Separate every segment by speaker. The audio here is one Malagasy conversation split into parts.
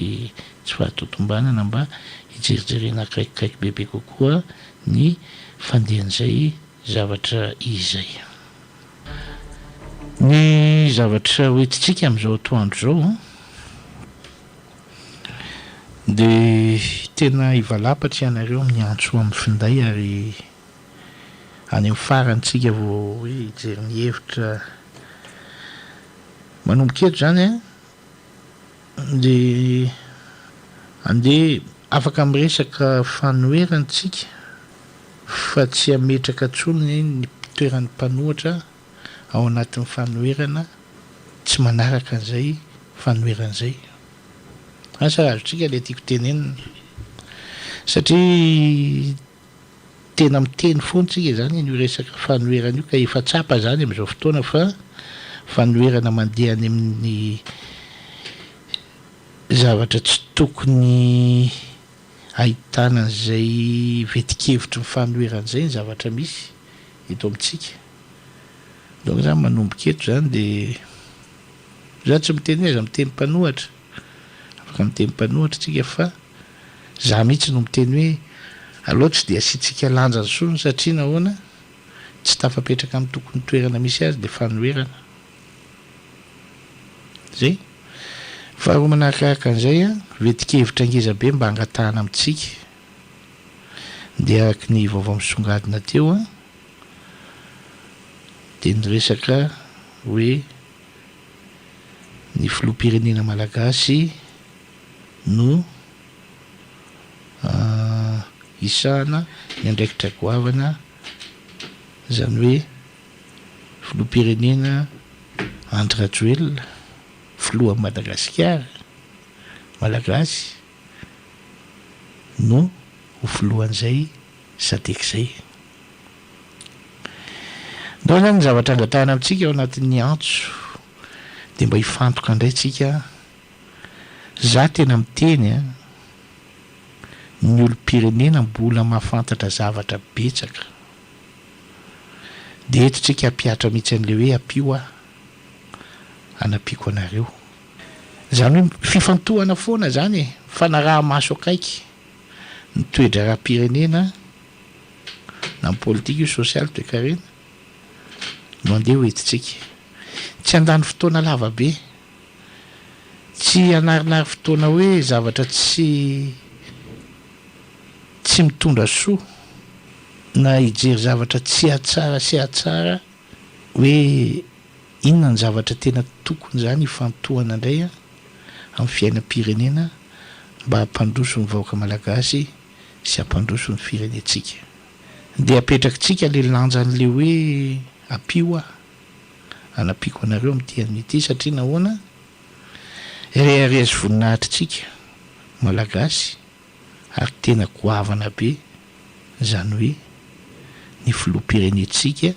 Speaker 1: sy tsy fahatotombanana mba hijerijerena akaikikaiky bebe kokoa ny fandehan'izay zavatra izay. Ny zavatra hoentitsika amin'izao atoandro zao de tena hivalapatra ianareo amin'ny antso amin'ny finday ary any amin'ny farantsika vao hoe hijery ny hevitra manomboka eto zany de andeha afaka miresaka fanoherantsika fa tsy ametraka tsony ny toeran'ny mpanohatra ao anatin'ny fanoherana tsy manaraka an'izay fanoheran'izay. Asa azotsika le tiako tenenina satria tena miteny foana tsika zany ny resaka fanoherana io ka efa tsapa zany amin'izao fotoana fa fanoherana mandeha any amin'ny zavatra tsy tokony ahitana an'izay vetikevitry ny fanoheran'izay ny zavatra misy eto amintsika. Donc zany manomboka eto zany de za tsy miteny aiza miteny mpanohatra afaka miteny mpanohatra tsika fa za mihitsy no miteny hoe aleo tsy de asiantsika lanja ny sonony satria nahoana tsy tafapetraka amin'ny tokony toerana misy azy de fanoherana zay. Faharoa manaraka an'izay vetikevitra ngezabe mba hangatahana amintsika de araka ny vaovao misongadina teo de ny resaka hoe ny filoham-pirenena malagasy no isahana ny andraikitra goavana zany hoe filoham-pirenena Andry Rajoelina filohan'i Madagasikara malagasy no ho filohan'izay sadek'izay. Ndao zany ny zavatra angatahana amintsika ao anatin'ny antso de mba hifantoka indray tsika za tena miteny ny olom-pirenena mbola mahafantatra zavatra betsaka de eto tsika ampiatra mihitsy an'le hoe ampio anapiako anareo zany hoe fifantohana foana zany fanaraha maso akaiky ny toedra raha-pirenena na ny politika io sosialy toe-karena no andeha hoentitsika tsy andany fotoana lava be tsy anarinary fotoana hoe zavatra tsy mitondra soa na hijery zavatra tsy atsara sy atsara hoe inona ny zavatra tena tokony zany hifantohana indray amin'ny fiainam-pirenena mba hampandroso ny vahoaka malagasy sy hampandroso ny firenetsika de apetrakitsika le lanjan'le hoe ampio anapiako anareo amin'ity an'ity satria nahoana reharezy voninahitrytsika malagasy ary tena goavana be zany hoe ny filoham-pirenetsika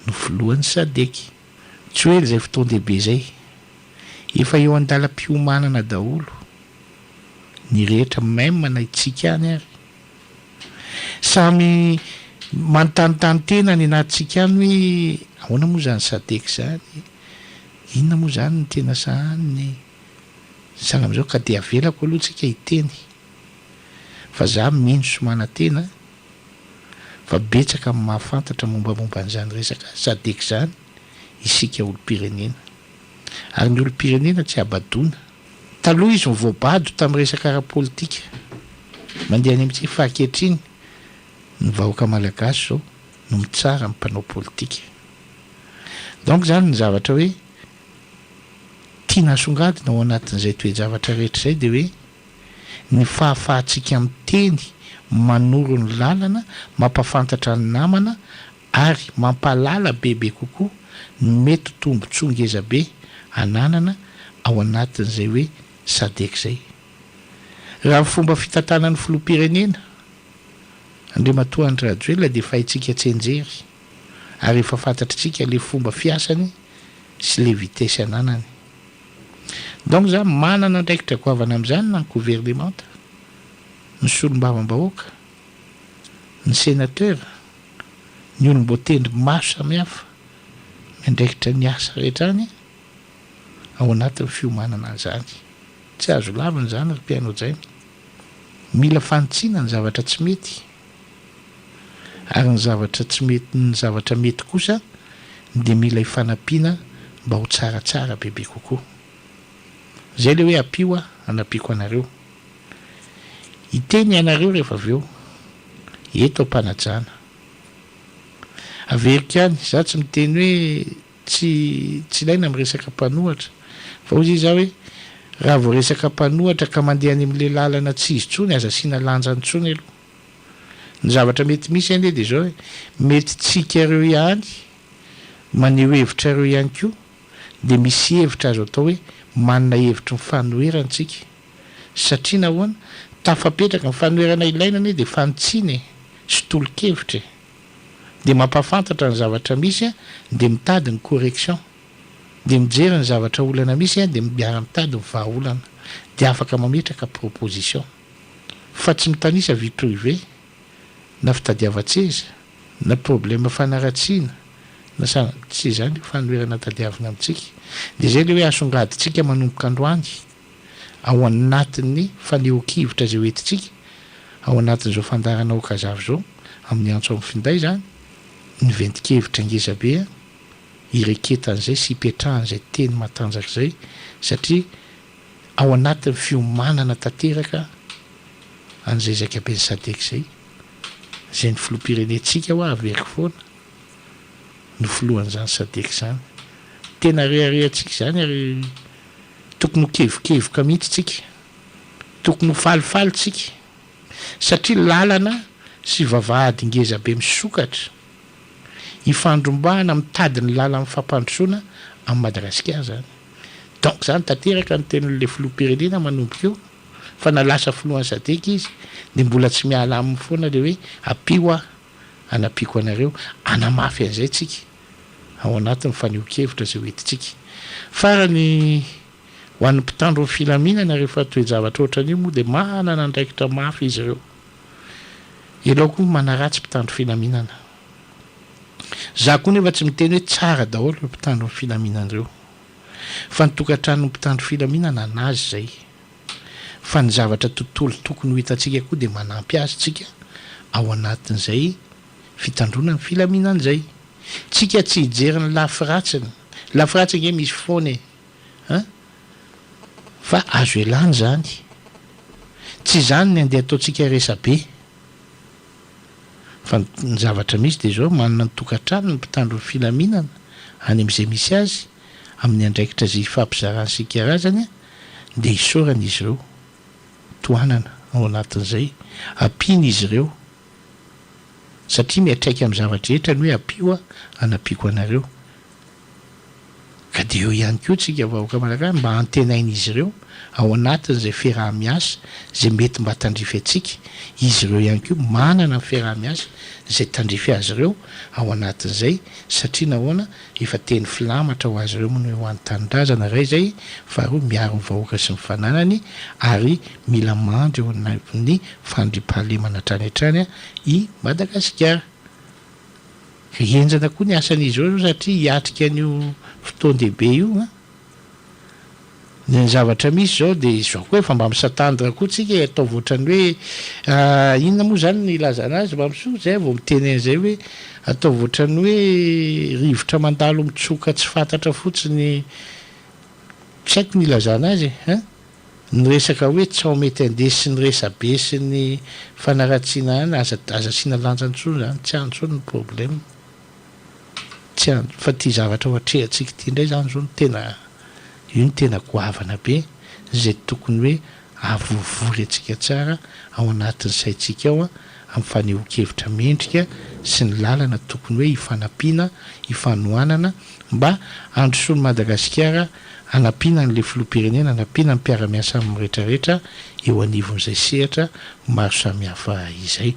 Speaker 1: no filohan'ny sadeky tsy hoe zay fotoan-dehibe zay efa eo andalam-piomanana daholo ny rehetra même na itsika any ary samy manontanytany tena ny anatintsika any hoe ahoana moa zany sadeky zany inona moa zany ny tena sahany sana am'izao ka de avelako aloha tsika hiteny fa za mino somana tena fa betsaka amin'ny mahafantatra mombamomba an'izany resaka sadeky zany isika olom-pirenena ary ny olom-pirenena tsy abadona taloha izy mivoabado tamin'ny resaka ara-politika mandeha any amin'ity fa ankehitriny ny vahoaka malagasy zao no mitsara amin'ny mpanao politika. Donc zany ny zavatra hoe tiana songadina ao anatin'izay toe-javatra rehetra zay de hoe ny fahafahantsika miteny manoro ny lalana mampafantatra ny namana ary mampalala bebe kokoa ny mety tombontsoa ngeza be ananana ao anatin'izay hoe sadeky zay. Raha ny fomba fitantanan'ny filoham-pirenena Andriamatoa Andry Rajoelina de fahitsika tsenjery ary efa fantatritsika le fomba fiasany sy le vitesy ananany. Donc za manana andraikitra goavana amin'izany na ny gouvernemanta ny solombavam-bahoaka ny sénateur ny olom-boatendry maro samihafa miandraikitra ny asa rehetra any ao anatin'ny fiomanana an'izany tsy azo laviny zany ry mpiaino zay mila fanotsiana ny zavatra tsy mety ary ny zavatra tsy mety ny zavatra mety kosa dia mila hifanampiana mba ho tsaratsara bebe kokoa zay le hoe apio a anapiako anareo iteny anareo rehefa avy eo eto ampanajana averiko ihany za tsy miteny hoe tsy ilaina miresaka mpanohatra fa ozy izy za hoe raha vao resaka mpanohatra ka mandeha any amin'le lalana tsy izy tsony aza asiana lanjany tsony aloha ny zavatra mety misy ande dia zao hoe mety tsikareo ihany maneho hevitra ireo ihany koa dia misy hevitra azo atao hoe manana hevitry ny fanoherantsika satria nahoana tafapetraka ny fanoherana ilaina ane dia fanotsiny sy tolo-kevitra dia mampafantatra ny zavatra misy a dia mitady ny correction dia mijery ny zavatra olana misy a dia miara-mitady ny vahaolana dia afaka mametraka proposition fa tsy mitanisa vie privé na fitadiava-tseza na problème fanaratsiana na tsy zany fanoherana tadiavina amintsika dia zay le hoe asongadintsika manomboka androany ao anatin'ny faneho-kivitra zay hoentintsika ao anatin'izao fandarana okazavy zao amin'ny antso amin'ny finday zany ny ventikevitra ngezabe a ireketan'izay sy ipetrahan'izay teny matanjaka zay satria ao anatin'ny fiomanana tanteraka an'izay zakabe ny sadek zay zay ny filoham-pirenentsika ho averiko foana no filohan'izany sadek zany tena reharehantsika zany ary tokony ho kevokevoka mihitsy tsika tokony ho falifaly tsika satria lalana sy vavahady ngezabe misokatra hifandrombahana mitady ny lalan'ny fampandrosoana amin'ny Madagasikara zany donc zany tanteraka ny tenin'le filoham-pirenena manomboka eo fa nalasa filohan'ny sadek izy dia mbola tsy miala aminy foana le hoe apio a anapiako anareo anamafy an'izay tsika ao anatin'ny faneho-kevitra zay hoentintsika farany ho an'ny mpitandro ny filaminana rehefa toe-javatra ohatran'io moa dia manana andraikitra mafy izy ireo elaoko manaratsy mpitandro filaminana za koa nefa tsy miteny hoe tsara daholo ny mpitandro ny filaminan'ireo fa nitokantrano ny mpitandro filaminana anazy zay fa ny zavatra tontolo tokony ho hitantsika koa dia manampy azy tsika ao anatin'izay fitandrona ny filaminan'izay tsika tsy hijery ny lafiratsiny lafiratsiny nge misy foana fa azo elany zany tsy zany ny andeha ataontsika resabe fa ny zavatra misy dia zao manana ny tokantrano ny mpitandro ny filaminana any amin'izay misy azy amin'ny andraikitra zay fampizarany sy karazany dia hisorana izy ireo toanana ao anatin'izay ampiny izy ireo satria miatraika amin'ny zavatra rehetra ny hoe apio a anapiako anareo ka dia eo ihany koa tsika vahoaka malagasy mba antenaina izy ireo ao anatin'izay fiaraha-miasa zay mety mba tandrify atsika izy ireo ihany koa manana ny fiaraha-miasa zay tandrify azy ireo ao anatin'izay satria nahoana efa teny filamatra ho azy ireo moa ny ho an'ny tanindrazana ray zay fa roa miaro ny vahoaka sy ny fananany ary mila mandry eo anatin'ny fandriam-pahalemana hatrany hatrany a i Madagasikara enjana koa ny asan'izy ireo satria hiatrika an'io fotoan-dehibe io ny zavatra misy zao dia izao koa efa mba misatandra koa tsika atao voatrany hoe inona moa zany ny ilazana azy mba misoa zay vao miteny an'izay hoe atao voatrany hoe rivotra mandalo mitsoka tsy fantatra fotsiny tsy haiko ny ilazana azy ny resaka hoe tsao mety andesy ny resabe sy ny fanaratsiana any aza asiana lanjantsony zany tsy antsony ny problème tsy any fa ty zavatra ohatrehantsika ty indray zany zao no tena io ny tena goavana be zay tokony hoe avovory atsika tsara ao anatin'ny saitsika ao amin'ny faneho-kevitra mendrika sy ny lalana tokony hoe hifanampiana hifanohanana mba androsony Madagasikara anampiana n'le filoham-pirenena anampiana ny mpiara-miasa amin'ny rehetrarehetra eo anivon'izay sehatra maro samihafa izay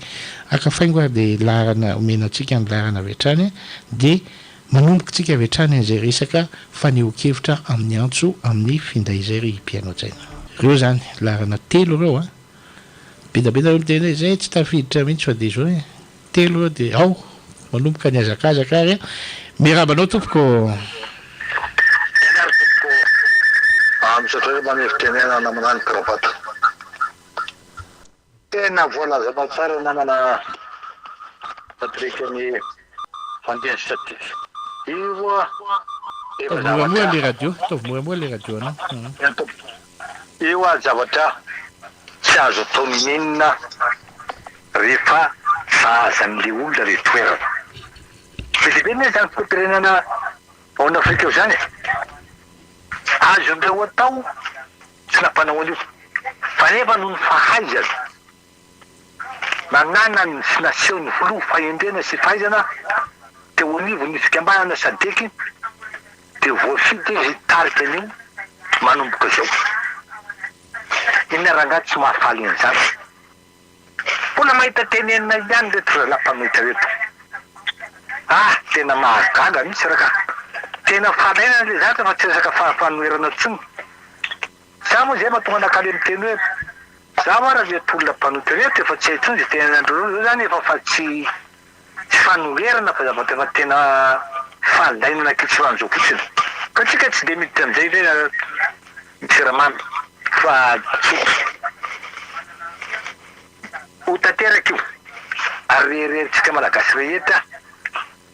Speaker 1: akafaingo ary dia larana omenantsika ny larana avetrany dia manomboka tsika avetrany an'izay resaka faneho-kevitra amin'ny antso amin'ny finday izay ry mpiaino an-tsaina ireo zany larana telo ireo bedabeda eo miteny hoe zay tsy tafiditra mihitsy fa dia zao telo ireo dia ao manomboka ny azakazaka ary miarabanao tompoko
Speaker 2: am'satria manefitenena naminany kravata tena voalazana tsara namana patrikany fandeha statisy io
Speaker 1: Ataovy moramora le radio, ataovy moramora le radio anao.
Speaker 2: io a zavatra tsy azo atao minenina rehefa zahazan'le olona le toerana belibe ne zany fiterenana ao an'Afrika eo zany azondreo atao tsy nampanao an'io fa nefa no ny fahaizana manana ny sy naseho ny volo fahendrena sy fahaizana teo anivo ny fikambanana sadeky de voafity izy tarika an'io manomboka zao iny rangaty tsy mahafaly an'izany mbola mahita tenenina ihany reto zalampanohitra reto tena mahagaga mihitsy raka tena falaina le zaka fa tsy resaka fanoherana tsony za moa zay mahatonga anakaly amin'ny teny hoe za moa raha reto olona mpanohitra reto efa tsy haitsony zay tenenandreo zao zany efa fa tsy fanoherana fa zavatra efa tena falaina nakitsy fan'izao fotsiny ka tsika tsy de miditra am'izay le siramamy fa ho tanteraky io ary reritsika malagasy rehetra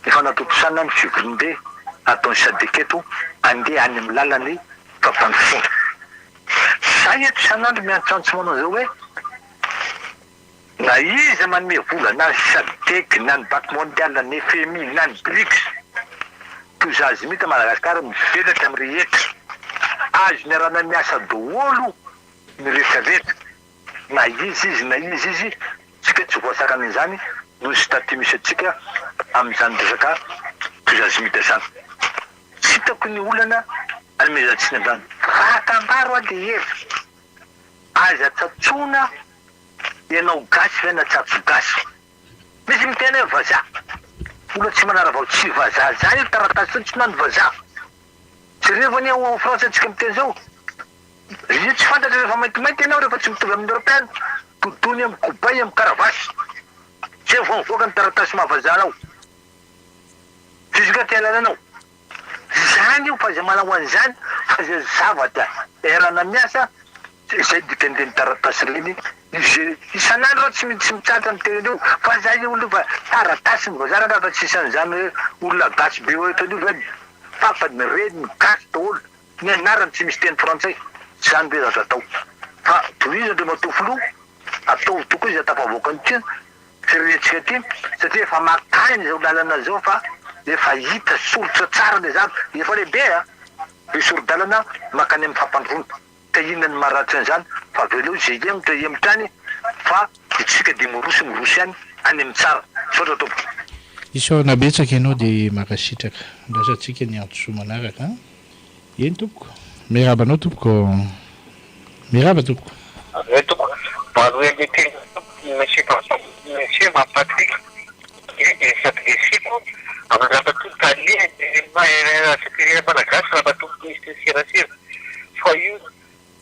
Speaker 2: efa natotosanina ny fivolombe ataony sadeky eto andeha any amin'ny lalany fampandrosoana zay eto sanandro miantrantso manao zao hoe na izy manome vola na sadeky na ny banque mondiale ny FMI na ny BRICS toy za azy mita Madagasikara mivelatra amin'ny rehetra azo ny arana miasa daholo ny rehetrarehetra na izy tsika tsy voasaka an'izany no sy taty misy atsika amin'izany resaka toy za azy mita zany tsy hitako ny olana anomezantsiny amin'izany fatambaro a de hevy aza tsatsona ianao gasy ve na tsatso gasy misy mitena hoe vazaha olona tsy manara vao tsy vazaha zany io taratasy tsy nany vazaha tsy revany ao Frantsa atsika miteny zao io tsy fantatra rehefa maintimainty ianao rehefa tsy mitovy amin'ny européenne todony amin'ny kobay amin'ny karavasy tsy vao mivoaka ny taratasy mahavazaha ao fisika ty alananao zany io fa zay manao an'izany fa zay zavatra erana miasa zay dikendeny taratasy reny isan'andro tsy mitsatra miteneneo fa zay olo fa taratasy ny vazara raha fa tsy isan'izany hoe olona gasy be oeto an'io zany papany reny migasy daholo ny anarany tsy misy teny frantsay zany be azo atao fa tohizo ndre matofolo atao toko izy atapavoaka ny tia firenetsika ty satria efa makany zao lalana zao fa efa hita soritra tsara le zany efa lehibe hoe soro-dalana makany amin'ny fampandrona te inona ny maratry an'izany fa veleo zay emitrany fa itsika de morosy any amin'ny tsara sotra tompo
Speaker 1: isaorana betsaka ianao dia makasitraka lasatsika ny antsoso manaraka eny tompoko mirabanao tompoko miraba tompoko
Speaker 3: tompoko manoely teny monsieur Patrick satrisiko amin'ny rahabatombo talia sakirena malagasy rahabatombo misy serasera fa io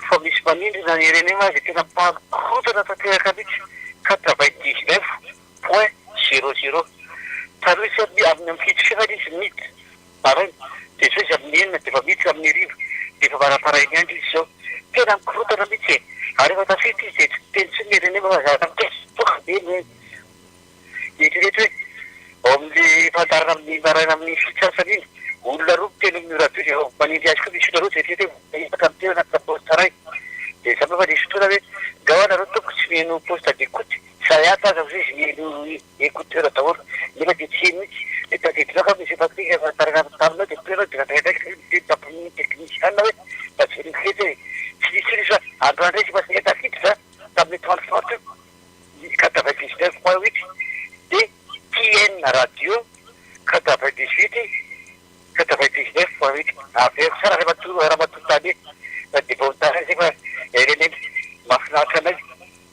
Speaker 3: fa misy manindry na nireny azy tena mpakorotana tanteraka mihitsy 99.00 taroisy amin'ny fitofefany izy mity marainy de zao izy amin'ny enina de efa mity amin'ny rivo de efa varaparainy andro izy zao tena mikorotana mihitsy ary efa tafity izy de tsy teny tsy nireny mazava mitesy be eritreretra hoe ao amin'ny fantarana amin'ny maraina amin'ny fitsasany iny olona roa miteny amin'ny radio de manindry azy koa misy olona roa zay tety hoe hitaka amin'ny tena anatina poste ray de samy efa nisy fotoana hoe gahoana reo toko tsy miheno poste d'écoute sayata aza izy miheno écouteur daholo nefa de tsy heno mihitsy de tadidinaka misy fatrika fantarana taminao de toerao de nataidraiky de tamin'ny technicien hoe mba tsy rikety hoe tsy nisy nisy fa andro andray fa tsy netafity za tamin'ny 30 99.8 de TN radio 98 99.8 avy sara raha matotany de baotara zay fa reny mahafinaritra anay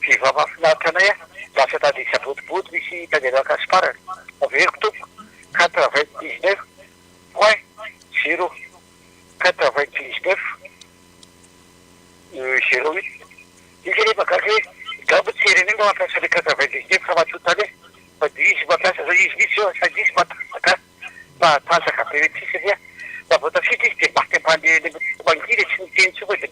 Speaker 3: fiva mahafinaritra anay lasa tady sabotiboty misy tandeha akasiparany averiko tompo 99.0 99.08 izy rehefa gaga hoe gabo tsy reny mba mampiasa le 99 fa matotany fa de izy mampiasa zao izy misy eo sady izy matasaka matasaka be tsisy satria fa vao tafity izy de mbaty ampandeha mangiry tsy miteny tsy hoe de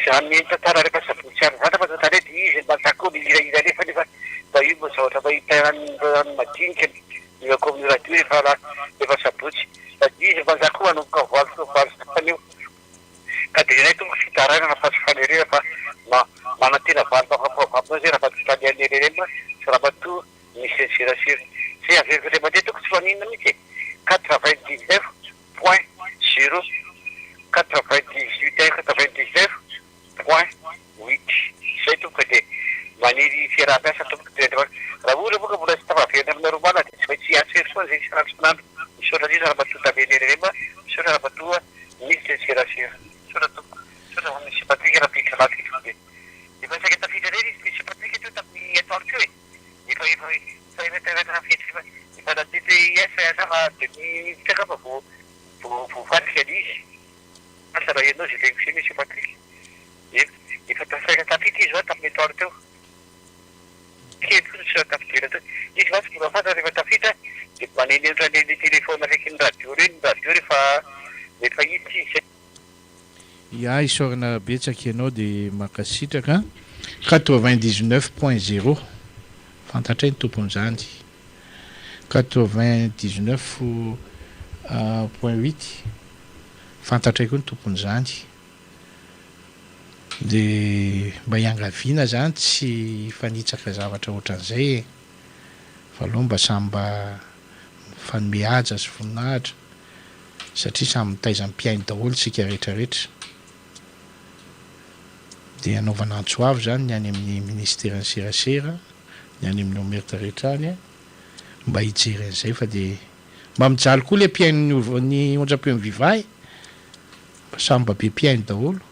Speaker 3: izany tantara rehefa sabotsy ary zany fa tantara dia izy mazako mihirahira rehefa nefa mba io mba zavatra mba hitarany madinika miako amin'ny radio rehefa sabotsy izy mazako manomboka valo faneo ka dia zanay tonga fitarana nafatsy fanerena fa manantena valo mafapavapina zay raha fa tsy tanianererena sy raha matoa misy serasera zay averiko le mandeha toko tsy faninona mihitsy 99.0 99.8 zay tonga dia maniry fiaraha-miasa tomboka raha ohatra moa ka mbola tsy tavaverina amina romana dia tsy maintsy asery foana zay isanandro misaotra indrindra raha matoa tamenererema misaotra raha matoa misy serasera misaotra tomboka misaotra misy patrika raha pitra laty dia efa saika tafitra reny izy misy patrika teo tamin'ny atoandro teo efa fitra efa natety esa sama dia mitaka fa voafatrika an'izy asa raha ianao zay legosy misy patrika efa saika tafitra izy va tamin'ny atoandro teo kely foana tsy tafidera teo izy va tsy mbola fantatra rehefa tafitra dia manenentra ny telefona raiky ny radio rehefa hitsy izy
Speaker 1: ia isorana betsaka ianao dia makasitraka 99.0 fantatray ny tompon'izany 99.8 fantatray koa ny tompon'izany dia mba hiangaviana zany tsy fanitsaka zavatra ohatran'izay fa aloha mba samba fanome haja sy voninahitra satria samy mitaiza mpiainy daholo tsika rehetrarehetra dia anaovana antsoavy zany ny any amin'ny ministerany serasera ny any amin'ny omerta rehetra any mba hijery an'izay fa dia mba mijaly koa le mpiainy onjam-peo mivivahy mba samy mba be mpiainy daholo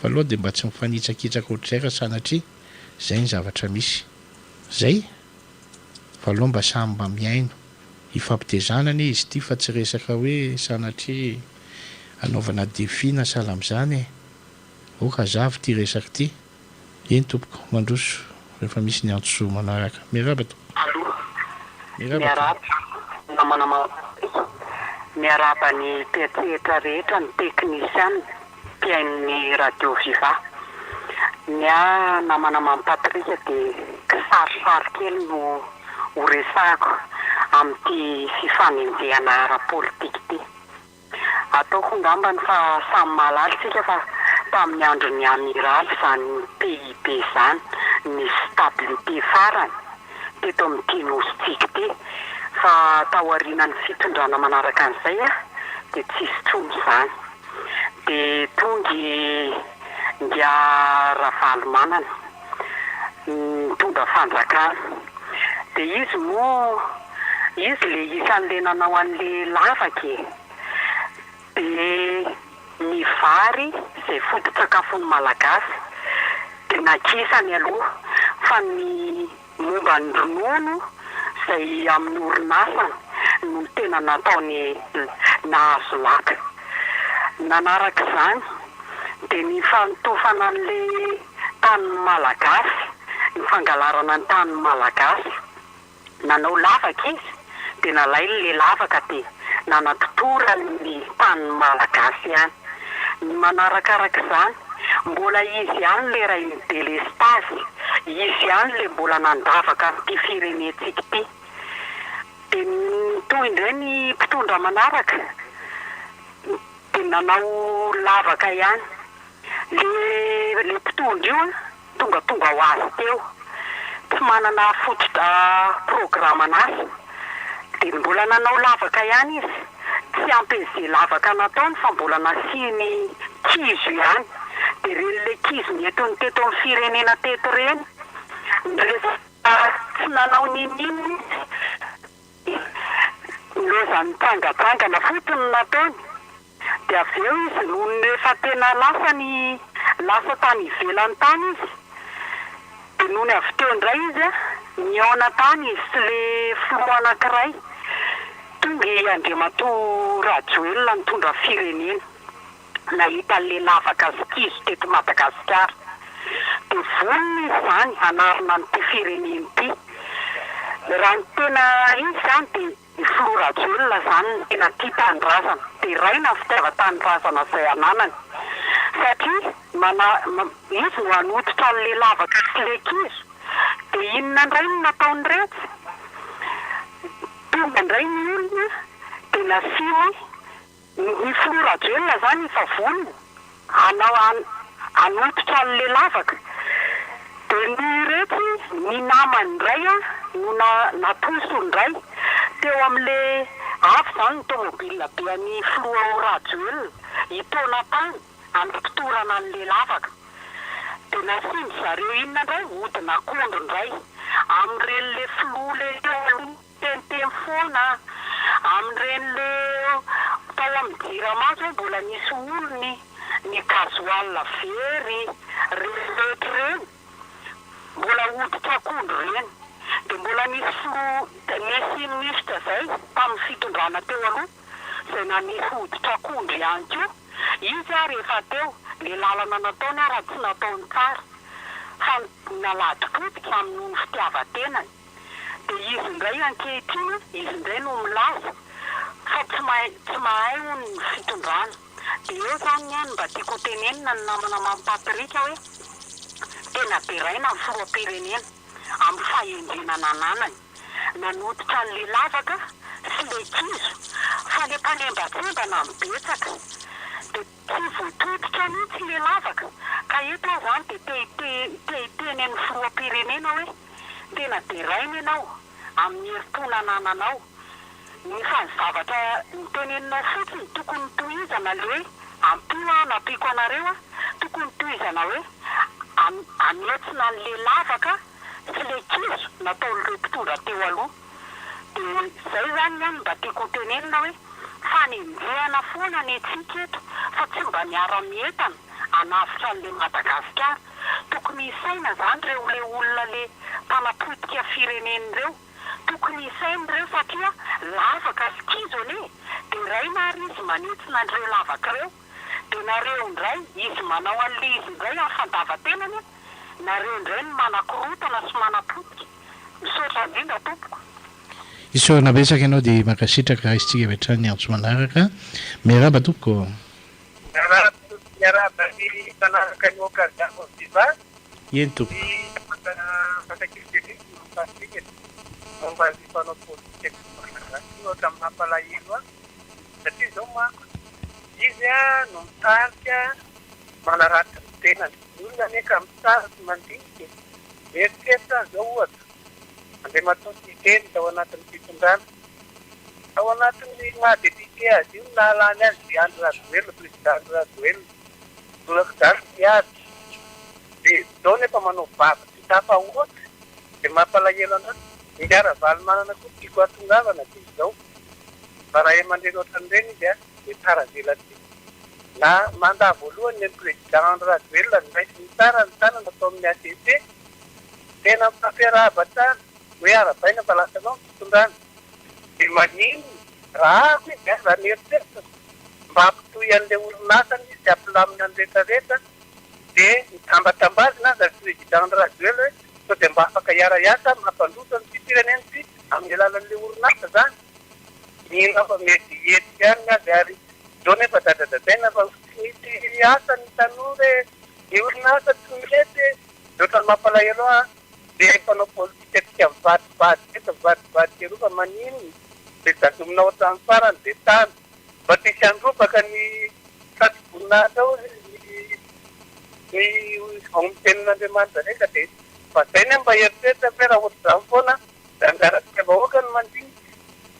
Speaker 1: fa aloha dia mba tsy mifanitsakitsaka ohatr'izay fa sanatria zay ny zavatra misy zay fa aloha mba samy mba miaino hifampitezanana izy ity fa tsy resaka hoe sanatria anaovana défi na sahala amin'izany oka zavy ity resaka ity eny tompoko mandroso rehefa misy ny antso manaraka miaraba to
Speaker 4: miaraba ny mpiatretra rehetra ny teknisian mpiain'ny radio viva ny namana mampatrika dia kisarisary kely no horesahako amin'ity fifanenjehana ara-politika ity ataoko ngambany fa samy malalytsika fa tamin'ny andron'ny amiral zany PIB zany ny stabilité farany teto amin'ity nositsika ity fa taorianany fitondrana manaraka an'izay dia tsisy tsomy zany dia tongy ngia ravalomanana tonga fanjakana dia izy le isan'le nanao an'le lavaky dia ny vary zay foto-tsakafon'ny malagasy dia nakisany aloha fa ny momba ny ronono zay amin'ny orinasany no tena nataony nahazo laka nanaraka izany dia ny fanotofana an'le tanin'ny malagasy ny fangalarana ny tanin'ny malagasy nanao lavaka izy dia nalay le lavaka dia nanatotora ny tanin'ny malagasy ihany ny manarakaraka izany mbola izy ihany le ray ny délestage izy ihany le mbola nandavaka amin'ity firenentsika ity dia toy indray ny mpitondra manaraka dia nanao lavaka ihany le mpitondra io tonga ho azy teo tsy manana fototra programa anazy dia mbola nanao lavaka ihany izy tsy ampyzay lavaka nataony fa mbola nasiany kizo ihany dia reny le kizo netony teto amin'ny firenena teto reny tsy nanao nininy loza mitrangatrangana fotony nataony dia avy eo izy no nefa tena lasa tany ivelany tany izy dia noho ny avy teo indray izy niaona tany izy sy le filo anankiray tonga Andriamatoa Rajoelina nitondra firenena nahita le lavaka azy kizo teto Madagasikara dia vonona izy zany anarina n'ity firenena ity raha ny tena izy zany dia ny Filo Rajoelina zany ny tena tia tanindrazana dia raina fitiava-tanindrazana zay ananany satria izy no anototra an'le lavaka sy le kizo dia inona indray no nataony rehetra tonga indray ny olona dia nasiny ny florajelona zany efa volony anototra an'le lavaka dia ny rehetra ny namany indray no natoso indray teo amin'le afo zany ny tomobile be any florajelona hitona tany ampitorana an'le lavaka dia nasiny zareo inona indray hodina akondro indray amin'ireny filoha le teniteny foana amin'ireny tao amin'ny jiramaso hoe mbola nisy olony ny gasoil very rehetra reny mbola hoditra akondro reny dia mbola nisy filoha misy zay tamin'ny fitondrana teo aloha izay nanisy hoditra akondro ihany koa izy rehefa teo le lalana nataony raha tsy nataony tsara fa naladi-potika amin'ny ny fitiavan-tenany dia izy indray ankehitriny izy indray no milaza fa tsy mahay ny fitondrana dia eo zany any mba tiako tenenina ny namana mampatrika hoe tena beraina ny filoam-pirenena amin'ny fahendrenana ananany nanototra an'le lavaka sy le kizo fa le mpanembatsembana mibetsaka dia tsy voatototra mihitsy le lavaka ka eto zany dia tehiteny ny filoam-pirenena hoe tena beraina ianao amin'ny heriponanananao nefa ny zavatra niteneninao fotsiny tokony tohizana le hoe ampio napiko anareo tokony tohizana hoe ametsina an'le lavaka sy le kizo nataon'ireo mpitondra teo aloha dia zay zany any mba tiako tenenina hoe fanendrehana foana ny antsika eto fa tsy mba miara-mientana anavitra an'le Madagasikara tokony isaina zany reo le olona le mpanapotika firenen'ireo tokony isain'ireo satria lavaka sy kizo ane dia ray nary izy manetsina an'ireo lavaka ireo dia nareo indray izy manao an'le izy indray amin'ny fandavan-tenany nareo indray ny manakorotana sy manapotika misaotra indrindra tompoko
Speaker 1: isorana betsaka ianao dia makasitraka raha isitsika avy ny antso manaraka miaraba tompoko
Speaker 3: miaraba ny tanaraka ny okazako diva
Speaker 1: eny tompo momba ny mpanao politika ohatra amin'ny mampalahelo satria zao manko izy no mitarika manaratra ny tenany olona neka mitarika mandinika eritreritany zao ohatra andeha matosy teny tao anatin'ny fitondrana tao anatin'ny mahadedike azy io nahalany azy dia Andry Rajoelina président Andry Rajoelina tolaka zany miady dia zao nefa manao vava tsy tafa ohatra dia mampalahelo anazy miara valy manana koa tiako atongavana dia izao fa raha mandreny ohatran'ireny izy dia tsara velaty na mandaa voalohany ny président Andry Rajoelina nraisy ny tsara ny tanana atao amin'ny ACT tena mpafiarahaba tsara hoe arabaina fa lasanao fitondrana dia manino raha ako izy raha nieritseritra mba ampitohy an'ilay orinasany izy ampilamina ny rehetrarehetra dia mitambatambazina azy président Andry Rajoelina hoe sao dia mba afaka hiara-iasa mampandroso ny firenena sy amin'ny alalan'ilay orinasa zany mino fa mety etika ihany azy ary zao nefa dadadadaina fa misy asa ny tanora ny orinasa tsy mety ohatrany mampalahelo dia mpanao politika tika mivadibady eto mivadibady eroa fa manino dia dadomina ohatran'ny farany dia tany mba tisy andropaka ny satroboninahitra ao ny ombitenen'Andriamanitra reka dia fa zay ny mba eritreritra fe raha ohatr'izany foana da anjaratsika vahoaka ny mandinika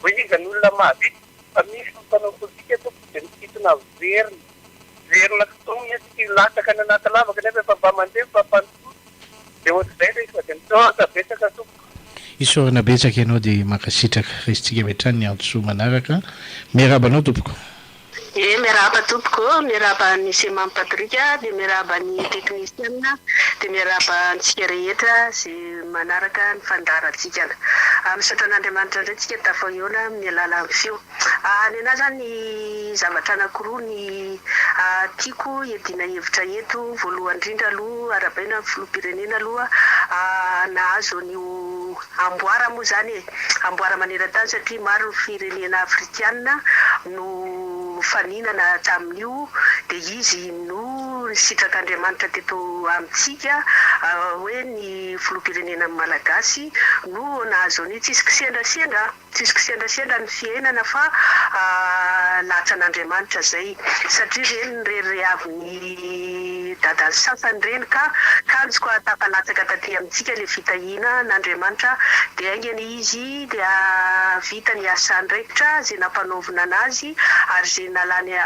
Speaker 1: ho iza ny olona mahavita fa misy mpanao politika eto dia mikitona verina kitomy tsy lasaka ny anaty lavaka nefa efa mba mandeha fampanotoa dia ohatr'izay le fa dia mitota betsaka tompoko isorana betsaka ianao dia makasitraka resitsika avy ny antso manaraka miarabanao tompoko
Speaker 5: miaraba tompoko miaraba ny Sema Patrika dia miaraba ny teknisiana dia miaraba antsika rehetra sy manaraka ny fandarantsika misaotra an'Andriamanitra indray tsika tafahoana amin'ny alala amin'ny feo ny anahy zany zavatra anankiroa ny tiako edina hevitra eto voalohany indrindra aloha arabaina ny filoham-pirenena aloha nahazo ny amboara moa zany amboara maneran-tany satria maro ny firenena afrikana no faninana tamin'io dia izy no ny sitrak'Andriamanitra teto amintsika hoe ny filoham-pirenena malagasy no nahazo ny tsisy kisendrasendra ny fiainana fa latran'Andriamanitra zay satria reny rery avy dadany sasany reny ka kanjoko atapalatsaka taty amintsika le fitahina n'Andriamanitra dia aingany izy dia vita ny asa ndraikitra zay nampanaovina anazy ary zay nalany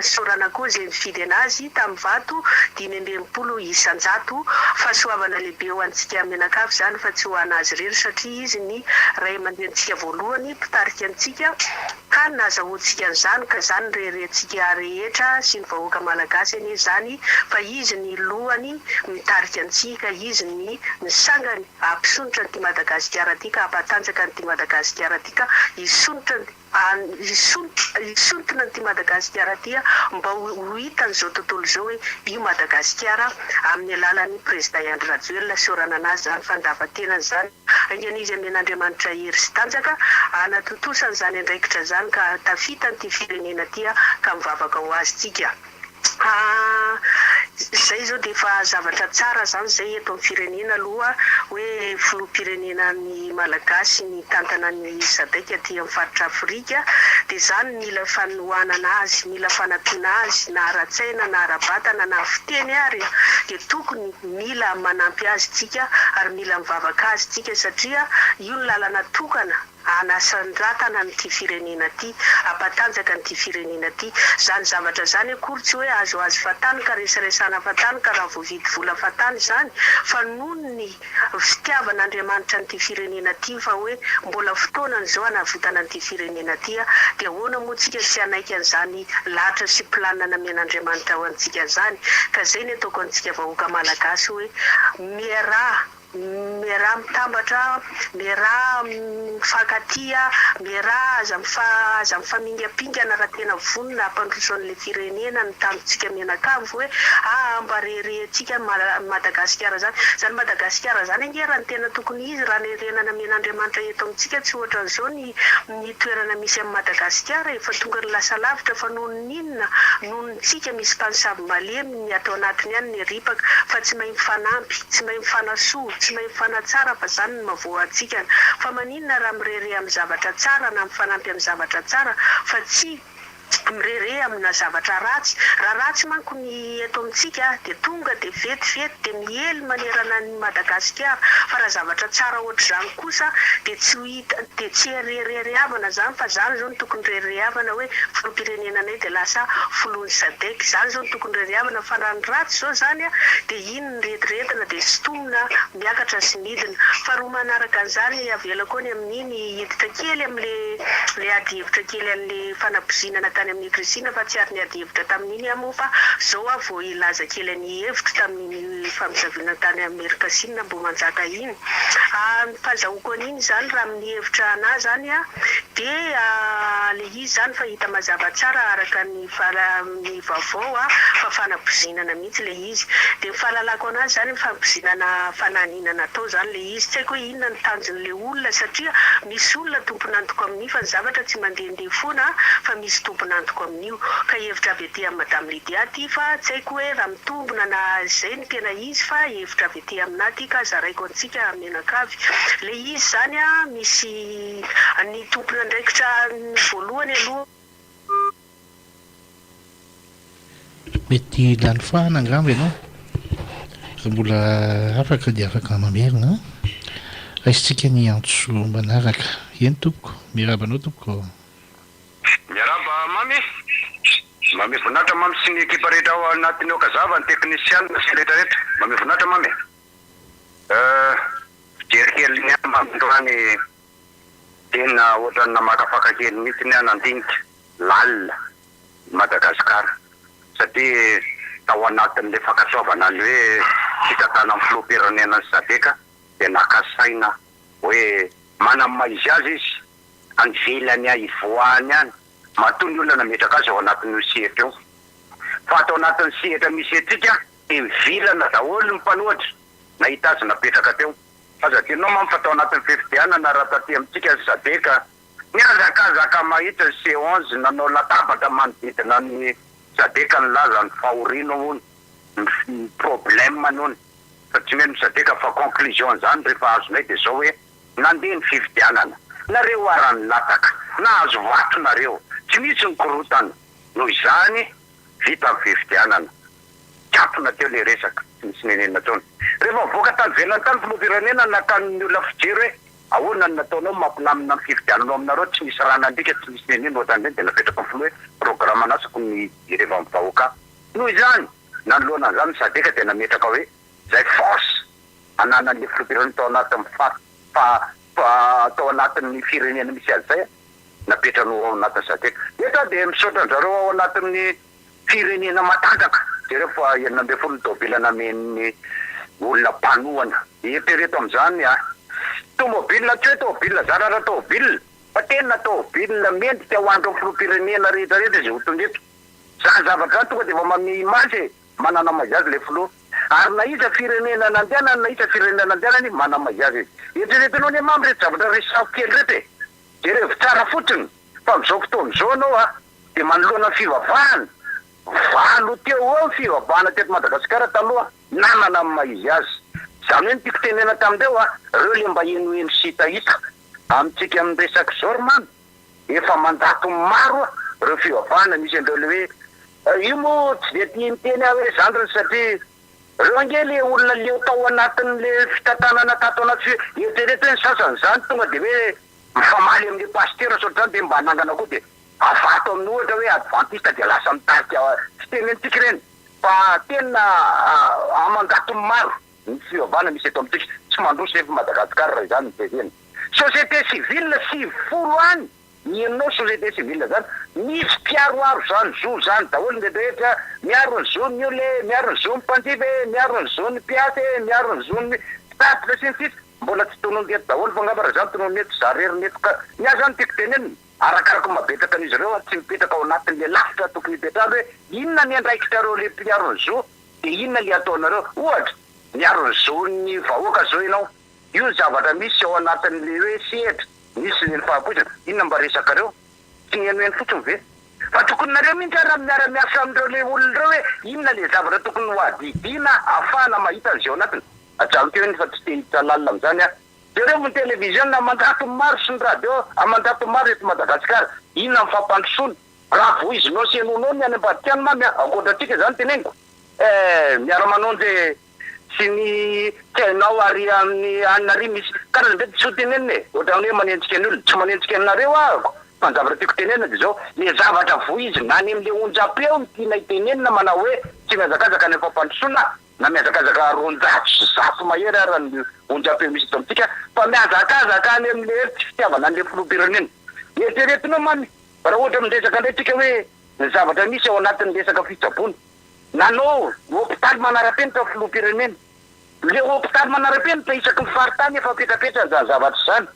Speaker 5: sorana koa zay mifidy anazy tamin'ny vato 500 isanjato fahasoavana lehibe ho antsika menakavy zany fa tsy ho anazy rery satria izy ny ray aman-drentsika voalohany mpitarika antsika ka nazahoantsika an'izany ka zany rerentsika rehetra sy ny vahoaka malagasy any zany fa izy ny lohany mitarika antsika izy ny sangany ampisonitra nyty Madagasikara ty ka ampatanjaka nyty Madagasikara ty ka isontona nyty Madagasikara ty mba ho hitan'izao tontolo zao hoe io Madagasikara amin'ny alalan'ny président Andry Rajoelina sorana anazy zany fandavan-tenany zany aingany izy amen'Andriamanitra hery sy tanjaka anatotosany zany andraikitra zany ka tafita nyty firenena ty ka mivavaka ho azy tsika zay zao dia efa zavatra tsara zany zay eto amin'ny firenena aloha hoe filoham-pirenena ny malagasy ny tantana ny Sadek aty amin'ny faritra Afrika dia zany mila fanohanana azy mila fanampiana azy na ara-tsaina na ara-batana na fiteny ary dia tokony mila manampy azy tsika ary mila mivavaka azy tsika satria io ny lalana tokana anasan-dratana nyty firenena ty ampatanjaka nyty firenena ty zany zavatra zany akory tsy hoe azo azy fatany ka resaresana fatany ka raha voavidy vola fatany zany fa noho ny fitiavan'Andriamanitra nyty firenena ty fa hoe mbola fotoanany zao anavotana nyty firenena ty dia ahoana moa tsika tsy anaiky an'izany lahatra sy planina namen'Andriamanitra ho antsika zany ka zay ny ataoko antsika vahoaka malagasy hoe miaraha mitambatra miaraha mifankatia miaraha aza mifamingapingana raha tena vonona ampandrosoan'le firenena ny tamitsika menakavy hoe mba rerentsika Madagasikara zany Madagasikara zany angera ny tena tokony izy raha ny renana men'Andriamanitra eto amintsika tsy ohatra n'izao ny toerana misy amin'ny Madagasikara efa tonga ny lasa lavitra fa noho ninona noho nitsika misy mpanosavy malemy ny atao anatiny ihany ny ripaka fa tsy mahay mifanampy tsy mahay mifanasoa tsy mahay mifanatsara fa zany ny mavoa antsika fa maninona raha mirere amin'ny zavatra tsara na mifanampy amin'ny zavatra tsara fa tsy mirere amina zavatra ratsy raha ratsy manko ny eto amintsika dia tonga dia vetivety dia miely manerana ny Madagasikara fa raha zavatra tsara ohatr'izany kosa dia tsy ho hita dia tsy rerehavana zany fa zany zao ny tokony rerehavana hoe filoham-pirenenanay dia lasa filohan'ny Sadek zany zao ny tokony rerehavana fa raha ny ratsy zao zany dia ino ny retiretina dia sitomina miakatra sy midina fa roa manaraka an'izany avela koa ny amin'iny hiditra kely amin'le ady hevitra kely an'le fanapozinana tany amin'ny Kristina fa tsy ary ny ady hevitra tamin'iny moa fa zao vao ilaza kely ny hevitra tamin'ny famisaviana tany Amerika Sina mbo manjaka iny fahazahoako an'iny zany raha amin'ny hevitra anahy zany dia le izy zany fa hita mazava tsara araka ny vaovao fa fanapozinana mihitsy le izy dia fahalalako anazy zany fampozinana fananina natao zany le izy tsy haiko hoe inona ny tanjon'le olona satria misy olona tompona antoko amin'io fa ny zavatra tsy mandehandeha foana fa misy tompona antoko amin'io ka hevitra avy aty amin'ny Madame Lydia ty fa tsy haiko hoe raha mitombona na zay ny tena izy fa hevitra avy aty aminahy ty ka zaraiko antsika menakavy le izy zany misy ny tompona ndraikitra voalohany aloha
Speaker 1: mety lany fahana angamba ianao raha mbola afaka dia afaka mamerina raisitsika ny antso manaraka eny tompoko mirabanao tompoko
Speaker 6: miaraba mame vonatra mamy sy ny ekipa rehetra ao anatiny ao kazava ny teknisianina sy rehetrarehetra mame vonatra mame jerikely ny mamindroany tena ohatrany namakafaka kely mihitsy ny nandinika lalina Madagasikara satria tao anatin'le fankatsovana ny hoe fitatana amin'ny filoham-pirenena ny Sadeka dia nakasaina hoe manamaizy azy izy anvelany ivoahany any matony olona nametraka azy ao anatin'ny sehatra eo fa atao anatin'ny sehatra misy etika dia mivilana daholo ny mpanohatra nahita azy napetraka teo fa zatinao mamy fa atao anatin'ny fifidianana raha taty amintsika Sadeka niazakazaka mahita C11 nanao latabatra manodidina ny Sadeka ny laza ny fahoriana hono problème manony satria hoe misadeka fa conclusion zany rehefa azonay de zao hoe nandeha ny fividianana nareo arany lataka nahazo vato nareo tsy misy ny korotana noho izany vita ny fividianana kapona teo le resaka tsy misy nenena taony rehefa voaka tany velany tany filoha-pirenena nakan'ny olona fijery hoe ahoana ny nataonao mampilamina ny fividiananao aminareo tsy misy rana andrika tsy misy nenena ohatrany de napetraka ny filoha hoe programme anasako ny rehefa mivahoaka noho izany nanoloana an'izany sadeka de nametraka hoe zay force ananan'le filoha-pirenena tao anatin'ny tao anatin'ny firenena misy azy zay napetrano ao anatin'ny sadeka eto de misaotra anjareo ao anatin'ny firenena matanjaka de rehefa 20 tômôbila namen'ny olona mpanohana etereto am'izany tômôbila tsy hoe tômôbila zany raha tômôbila fa tena tômôbila mendrika ho andro filoha-pirenena rehetrarehetra zay ho tongeto zany zavatra zany tonga de efa manome image manana mazazy le filoha ary na iza firenena nandehanany na iza firenena nandehanany mana mazazy eritreretinao ny mamy reto zavatra resafo kely rety de rehefa tsara fotsiny fa am'izao fotoana zao anao de manoloana ny fivavahana valo teo eo ny fivavahana teto Madagasikara taloha nanana amin'ny maizy azy zany hoe nitiako tenena tamindreo reo le mba enoeno sy hitahita amintsika amin'ny resaky zao romamy efa mandato maro reo fivavahana misy andreo le hoe io moa tsy de tia miteny aho hoe zandriny satria reo ange le olona leo tao anatin'le fitantanana tato anaty eritrereto hoe ny sasany zany tonga de hoe mifamaly amin'le pasteur sotra zany de mba hanangana koa de avato amin'ny ohatra hoe adventiste de lasa mitarika tsy tenentsika reny fa tena amangato maro ny fivavahana misy eto amintsika tsy mandroso efa Madagasikara raha izany nytezena société civile sy folo any nienao société civile zany misy mpiaroaro zany zo zany daholo nrehetrarehetra miaro ny zony io le miaro ny zony mpanjive miaro ny zony piasy miaro ny zony tatitra sy ny sisa mbola tsy tonongeto daholo fa ngamba raha zany tononeto zarery ka nia zany tiako tenenina arakaraka mabetaka an'izy ireo tsy mipetraka ao anatin'le lafitra tokony hipetrahana hoe inona ny andraikitrareo le mpiaro ny zo de inona le ataonareo ohatra miaro ny zony vahoaka zao ianao io zavatra misy ao anatin'le hoe sehatra misy le fahapoizana inona mba resakareo tsy nienoeno fotsiny ve fa tokony nareo mihitsy raha miara-miasa amindreo le olona reo hoe inona le zavatra tokony ho adidina ahafahana mahita an'izay ao anatiny ajalokeo eny fa tsy te hita lalina am'izany de reo ny televiziona mandato maro sy ny radio amandato maro eto Madagasikara inona mifampandrosoana raha voizinao sy enonao ny any ambadiky any mamy ankoatratsika zany teneniko miara-manonjy sy ny tsainao ary amin'ny anary misy karazany be tsy ho tenenina ohatrany hoe manenjika ny olona tsy manenjika anareo ahako fa ny zavatra tiako tenenina de zao le zavatra voizina any am'le onjapeo ny tiana itenenina manao hoe tsy miazakazaka any fampandrosoana na miazakazaka ronjato sy zato mahery raha ny onjapeo misy eto amintsika fa miazakazaka any am'le tsy fitiavana an'le filoha-pirenena eritreretinao mamy raha ohatra mindresaka ndraytsika hoe ny zavatra misy ao anatin'ny resaka fitsaboana nanao hôpitaly manara-penitra filoha-pirenena le hôpitaly manara-penitra isaky ny faritany efa petrapetra zany zavatra zany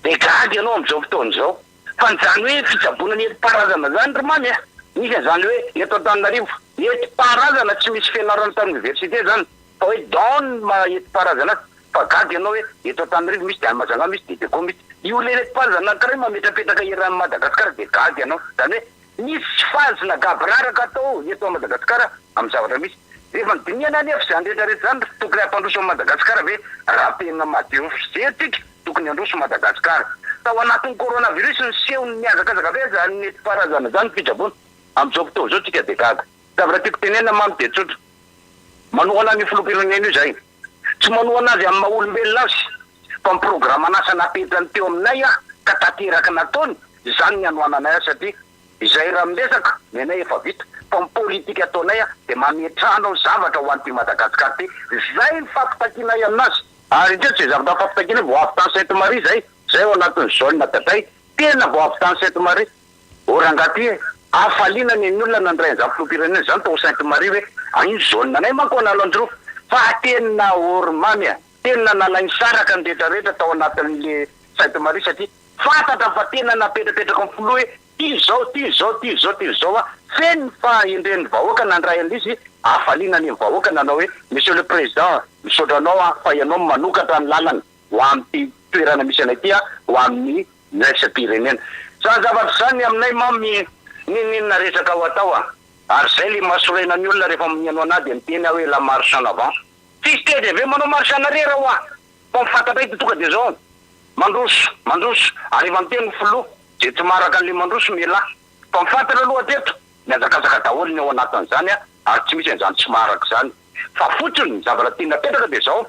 Speaker 6: de gagy ianao am'izao fotoana zao fa nyzany hoe fitsaboana ny eti-parazana zany ry mamy misy an'izany hoe eto Antananarivo eti-parazana tsy misy fianarana tany université zany fa hoe daon eti-parazana fa gagy ianao hoe eto Antananarivo misy de any Majunga misy de Ideko misy io le eti-parazana anankiray mametrapetraka eran'ny Madagasikara de gagy ianao zany hoe misy fazina gabraraka atao eto Madagasikara amin'ny zavatra misy rehefa nydiniana nefa zany rehetrarehetra zany tokony hampandroso Madagasikara ve raha-penina madio fizerytsika tokony androso Madagasikara tao anatin'ny coronavirus ny sehony miazakazaka ve zany eti-parazana zany fitsaboana am'izao fotoana zao tsika de gaga zavatra tiako tenena mamy de tsotra manohana ny filoha-pirenena io zay tsy manohana azy amin'ny maha-olombelona azy fa miprograma anasa napetrany teo aminay ka tanteraka nataony zany ny anohananay satria izay raha miresaka menay efa vita fa mipolitika ataonay de mametrahana zavatra ho an'ity Madagasikara ty zay ny fampitankinay aminazy ary indreo tsy zavatra fampitankinay vo avy tany Sainte-Marie zay ao anatin'ny zone tatay tena vo avy tany Sainte-Marie orangaty afaliana ny olona nandray an'izany filoha-pirenena zany tao Sainte-Marie hoe any zone anay manko analo andro fa tena oromamy tena nalainy saraka ny rehetrarehetra tao anatin'le Sainte-Marie satria fantatra fa tena napetrapetraka ny filoha hoe ty zao feny fa endren'ny vahoaka nandray an'izy afaliana ny vahoaka nanao hoe monsieur le président misaotra anao fa ianao manokatra ny lalana ho amin'ny toerana misy anay ty ho amin'ny raisa-pirenena zany zavatra zany aminay mamy ninina resaka ho atao ary zay le mahasorena ny olona rehefa miano anazy dia miteny hoe la marche en avant tsisy tedy ave manao marche en arrière ho a fa mifantatra ity tonga dia zao mandroso ary efa miteny filoha je tsy maraka an'le mandroso mila fa mifantatra aloha teto miazakazaka daholo ny ao anatin'izany a ary tsy misy an'izany tsy maraka zany fa fotsiny ny zavatra tiana petraka dia zao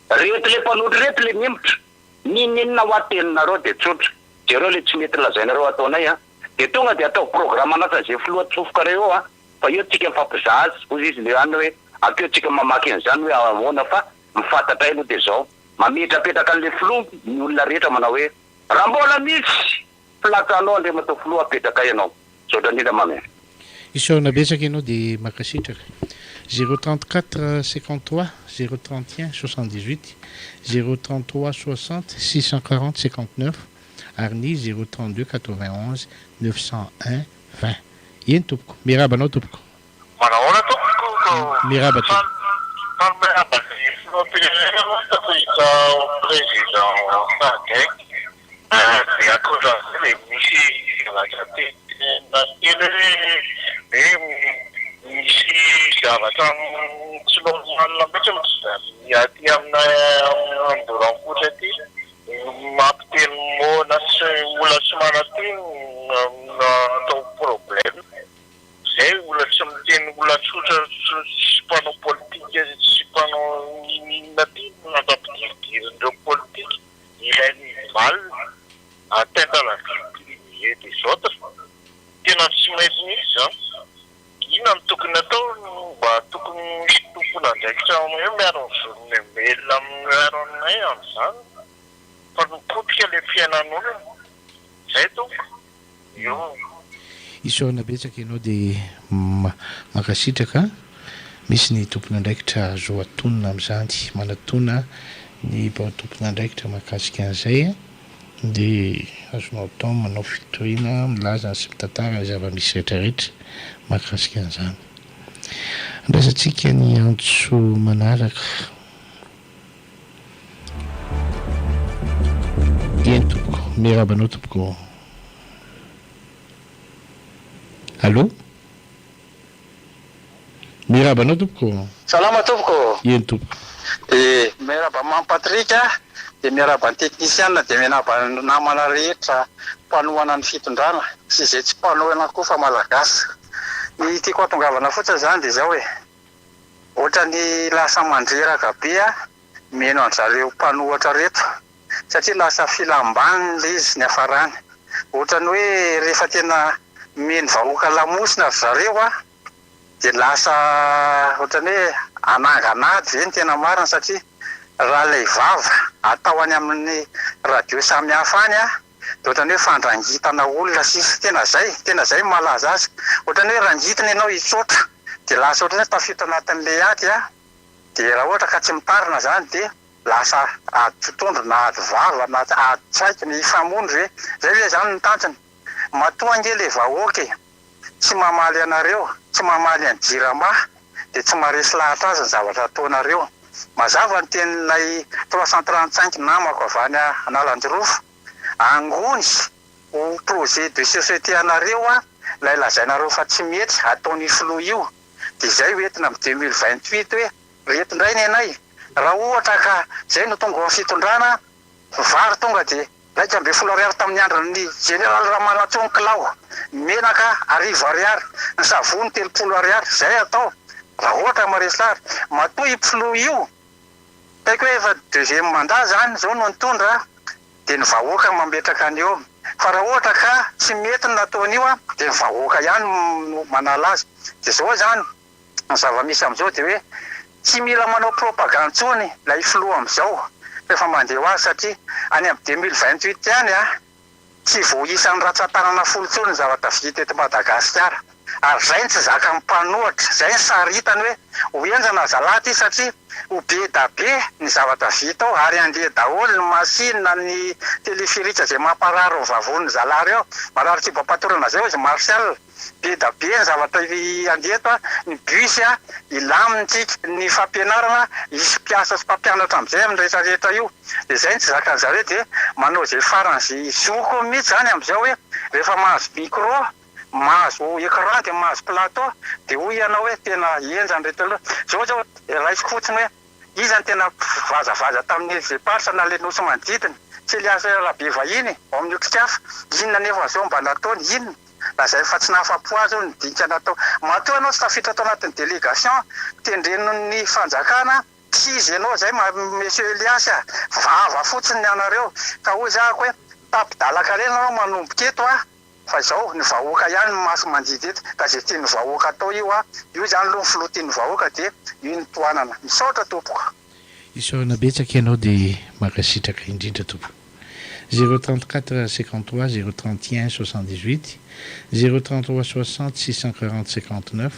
Speaker 6: rehetra le mpanotry rehetra le mimotra ninina ho ateninareo dia tsotra jereo le tsy mety lazainareo ataonay a dia tonga dia atao programme anasa zay filoha tsofoka reo a fa eo tsika mifampizahazy ozy izy le any hoe akeo tsika mamaky an'izany hoe ahoana fa mifantatra aloha dia zao mametrapetraka an'le filoha ny olona rehetra manao hoe raha mbola misy plakanao andre matao filoha apetraka ianao saotra indrindra mame
Speaker 1: isaorana betsaka ianao dia makasitraka 034 53 031 78 033 60 640 59 ary ny 032 91 901 20 eny tompoko mirabanao tompoko
Speaker 3: manahoana tompoko
Speaker 1: miraba to
Speaker 3: miraba filoam-pirenena tafahita président Sadek dia akoatra le misy zavatra tena kely misy zavatra tsy lohanina mihitsy miaty amina andoram-potra ty mampiteny mona sy olona tsy manaty atao problème zay olona tsy miteny olona tsotra tsy mpanao politika tsy mpanao inona ty natapidiridirindreo politika ilainy valina atentala vie des autres tena tsy mety misy zany ina ny tokony atao mba tokony misy tompona ndraikitra hoe miaro ny velona miaro aminay am'izany fa nipotika le fiainan'olona zay tompo io
Speaker 1: isaorana betsaka ianao dia makasitraka misy ny tompona ndraikitra azo atonona amin'izany manatona ny tompona ndraikitra mahakasika an'izay dia azonao tao manao fitoriana milaza sy mitantara zava-misy rehetrarehetra mahakasika an'izany andrasantsika ny antso manaraka eny tompoko mirabanao tompoko allo mirabanao tompoko
Speaker 7: salama tompoko
Speaker 1: eny tompoko
Speaker 7: miraba mampatrika dia miraba ny teknisiana dia miraba namana rehetra mpanohana ny fitondrana sy izay tsy mpanohana koa fa malagasy ny tiako atongavana fotsiny zany dia zao hoe ohatra ny lasa mandreraka be a meno an'zareo mpanohatra reto satria lasa filambaniny le izy ny hafarany ohatra ny hoe rehefa tena meno vahoaka lamosina ry zareo a dia lasa ohatra ny hoe ananganady ve ny tena marina satria raha lay vava atao any amin'ny radio samihafa any a dia ohatra ny hoe fandrangitana olona sisy tena zay malaza azy ohatra ny hoe rangitana ianao hitsotra dia lasa ohatra ny hoe tafito anatin'le aty a dia raha ohatra ka tsy mitarina zany dia lasa ady na ady vava na ady tsaiky ny famondry hoe zay hoe zany ny tanjony matoa nge le vahoaka tsy mamaly anareo tsy mamaly any jirama dia tsy maresy lahatra azy ny zavatra ataonareo mazava ny tenin'ilay 335 namako avy any analandrofo angony ho projet de société anareo a lay lazainareo fa tsy mety ataony filoha io dia zay hoentina amin'ny 2028 hoe retindray ny anay raha ohatra ka zay no tonga amin'ny fitondrana vary tonga dia raika ambe 10 ariary tamin'ny andron'ny général Ramanatsonklao menaka 10 ariary ny savony 30 ariary zay atao raha ohatra maresy lahatra matoa ifiloha io taiko hoe efa deuxième mandat zany zao no nitondra dia ny vahoaka mametraka any eo fa raha ohatra ka tsy mety ny nataon'io a dia ny vahoaka ihany manala azy dia zao zany ny zava-misy amin'izao dia hoe tsy mila manao propagande tsony lay filoha amin'izao rehefa mandeha ho azy satria any amin'ny 2028 ihany a tsy voisan'ny ratsan-tanana folo tsony ny zavatra vita eto Madagasikara ary zay ny tsy zaka mmpanohatra zay ny saritany hoe hoenjana zalaty satria ho be da be ny zavatra vita ao ary andeha daholo ny masina ny telefiritra zay mamparary vavony zalary ao marary tsy bampatorana zay izy marsial be da be ny zavatra andeha a ny bus a ilamintsika ny fampianarana isy mpiasa sy mpampianatra amin'izay amin'ny rehetrarehetra io dia zay ny tsy zakany zareo dia manao zay farany zay zoko mihitsy zany amin'izao hoe rehefa mahazo micro mahazo écran mahazo plateau dia hoy ianao hoe tena enjany reto aloha zao zao raisiko fotsiny hoe izany tena vazavaza tamin'ny zeparsa na le nosy manodidiny tsy liasa rahabe vahiny ao amin'ny otrikafa inona nefa zao mba nataony inona na zay fa tsy nahafa-po azy ny dinika natao matoa ianao tsy tafiditra tao anatin'ny délégation tendrenony fanjakana tsy izy ianao zay monsieur Elias vava fotsiny anareo ka hoy zako hoe tapidalaka reny anao manomboka eto fa zao ny vahoaka ihany maso mandidy eto ka zay tiany vahoaka atao io zany aloha ny filotiany vahoaka dia io ny toanana misaotra tompoko
Speaker 1: isaorana betsaka ianao dia makasitraka indrindra tompo 034 53 031 78 033 60 640 59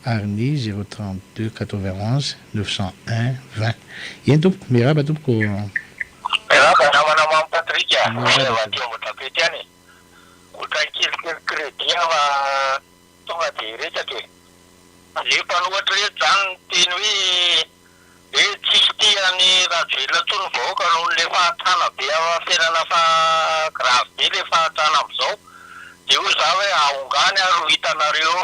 Speaker 1: ary ny 032 91 901 20 eny tompo miraba tompoko
Speaker 3: miraba namana mam Patrika vadio motapety any otrakelikely crédit ava tonga dia resaka le mpanohatra reto zany teny hoe tsisy tiany rajela tsony vahoaka noho le fahatana be aferana fa grave be le fahatana am'izao dia hoy za hoe ahongany ary ho hitanareo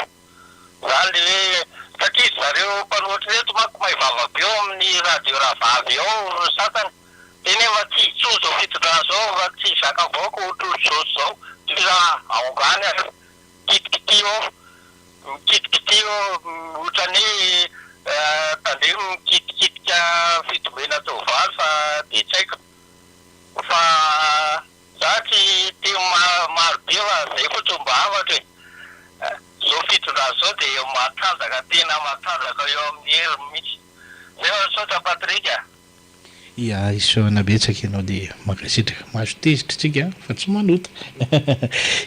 Speaker 3: zany le hoe satria zareo mpanohatra reto manko maivava be eo amin'ny radio rahavavy ao satany teny efa tsy tso zao fitondrana zao fa tsy zaka vahoaka ohatrozao zao dia za ahongany ary mikitikitio ohatrany tandeha mikitika fitomena tovalo fa dia tsy haiko fa za tsy teo marobe fa zay fotsy mba avatra zao fitondrana zao dia matanjaka tena matanjaka eo amin'ny hery mihitsy zay sotra Patrika
Speaker 1: ia isoana betsaka ianao dia makasitraka mahazo tezitra tsika fa tsy manota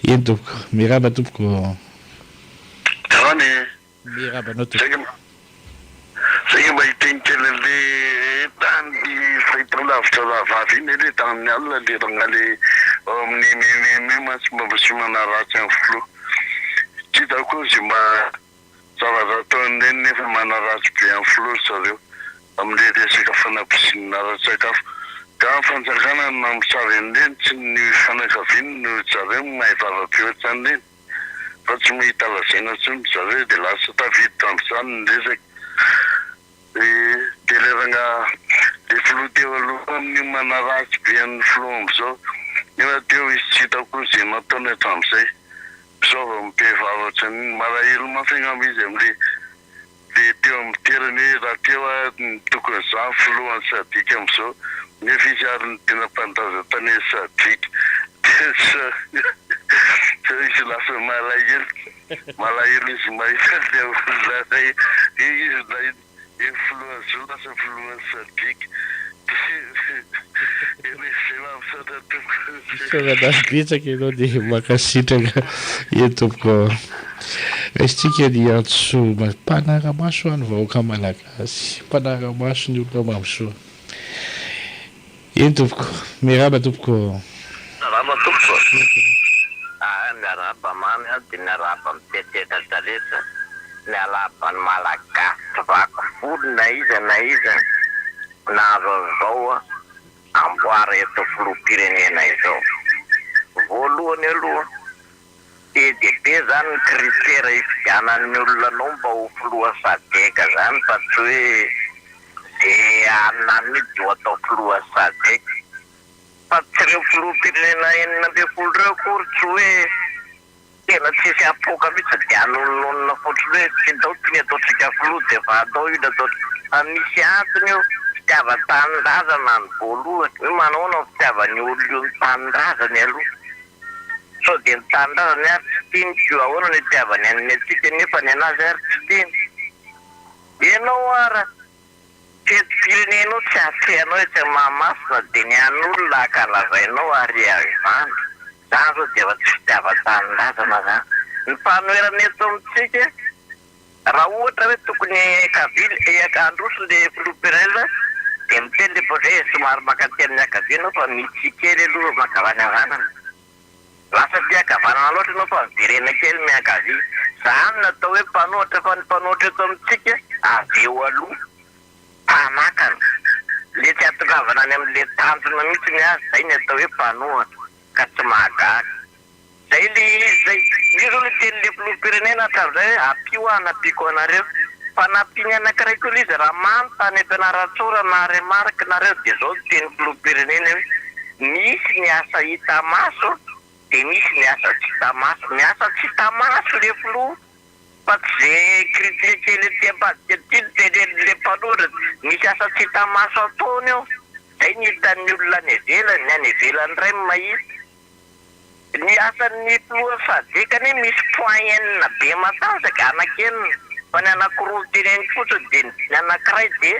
Speaker 1: eny tompoko miraba tompoko mirabanao tompoko
Speaker 8: zay mba hitenikely le tany fahitalavitra rahavavy iny le tamin'ny alina le rangale ao amin'ny matsy mba sy manaratsy amin'ny filo tsy hitako zy mba zavatra ataon'ireny nefa manaratsy be amin'ny filo zareo amin'le resaka fanapisinina ara-tsakafo ka fanjakana na misareny reny tsy ny fanakaviny no zareo maivava-be ohatrany reny fa tsy mahita lazaina tsony zareo dia lasa tavidy tamin'izany ny resaka dia lerana le filo teo aloha amin'ny manaratsy be amin'ny filo am'izao nefa teo izy tsy hitako zay nataony hatramin'izay mpisaova mipehivavatra ny malahelo mafegna izy amin'le dia teo amin'ny terany hoe raha teo tokony zany filohany sadika am'izao nefa izy ary ny tena mpandaza tany hoe sadika izy lasa malahelo izy mahita le olona izy filohany zao lasa filohany sadika
Speaker 1: betsaka ianao dia makasitraka eny tompoko raisitsika ny antsoa mpanaramaso any vahoaka malagasy mpanaramaso ny olona mamsoa eny tompoko miraba tompoko
Speaker 3: miaraba mamy dia miaraba mitetetra taleta mialabany malagasy vako folo na iza nahazo zao amboara eto filoham-pirenena izao voalohany aloha dia be zany ny critera ifidianan'ny olona anao mba ho filoha sadeka zany fa tsy hoe dia anamidy ho atao filoha sadeka fa tsy reo filoham-pirenena enina amby folo reo kory tsy hoe tena tsisy apoka mihitsy dia anononona fotriny hoe tsy ndao ty ny ataotsika filoha dia fa atao io atao fa misy antony io fitiavan-tanindrazana ny voalohany hoe manaona fitiavany olo io ny tanindrazany aloha so dia ny tanindrazany ary tsy tiany io ahoana ny fitiavany an'ny atsika nefa ny anazy ary tsy tiany ianao ara firenenao tsy afehanao tsy mahamasina dia ny an'olona akalazainao ary avana zany zao dia efa tsy fitiavan-tanindrazana zany ny fanoerana eto amitsika raha ohatra hoe tokony kavily androso le filoham-pirenena dia miteny le projet somary makaty amin'ny akavianao fa misy kely aloha makavany avanana lasa tiakavanana loatra ianao fa miverena kely miakavy zany natao hoe mpanohatra fa ny mpanohatra eto amitsika avy eo aloha mpanakana le tsy atongavana any amin'le tanjona mihitsy ny azy zay ny atao hoe mpanohatra ka tsy mahagaga zay le izy zay misy olo tenyle filoham-pirenena hatramizay ampio anapiko anareo fa nampiny anankiray koa izy raha manta ny ampianaratsora na remarque nareo dia zao teny filoham-pirenena hoe misy ny asa hita maso dia misy ny asa tsy hita maso. Ny asa tsy hita maso le filoha fa tsy zay kritikely le mpanoatra misy asa tsy hita maso ataony eo. Zay ny hitan'ny olona any ivelany, ny any ivelany iray mahita. Ny asan'ny filoha fadikany misy point enina be matanjaka anakenina fa ny anankiroa teneny fotsiny dia ny anankiray dia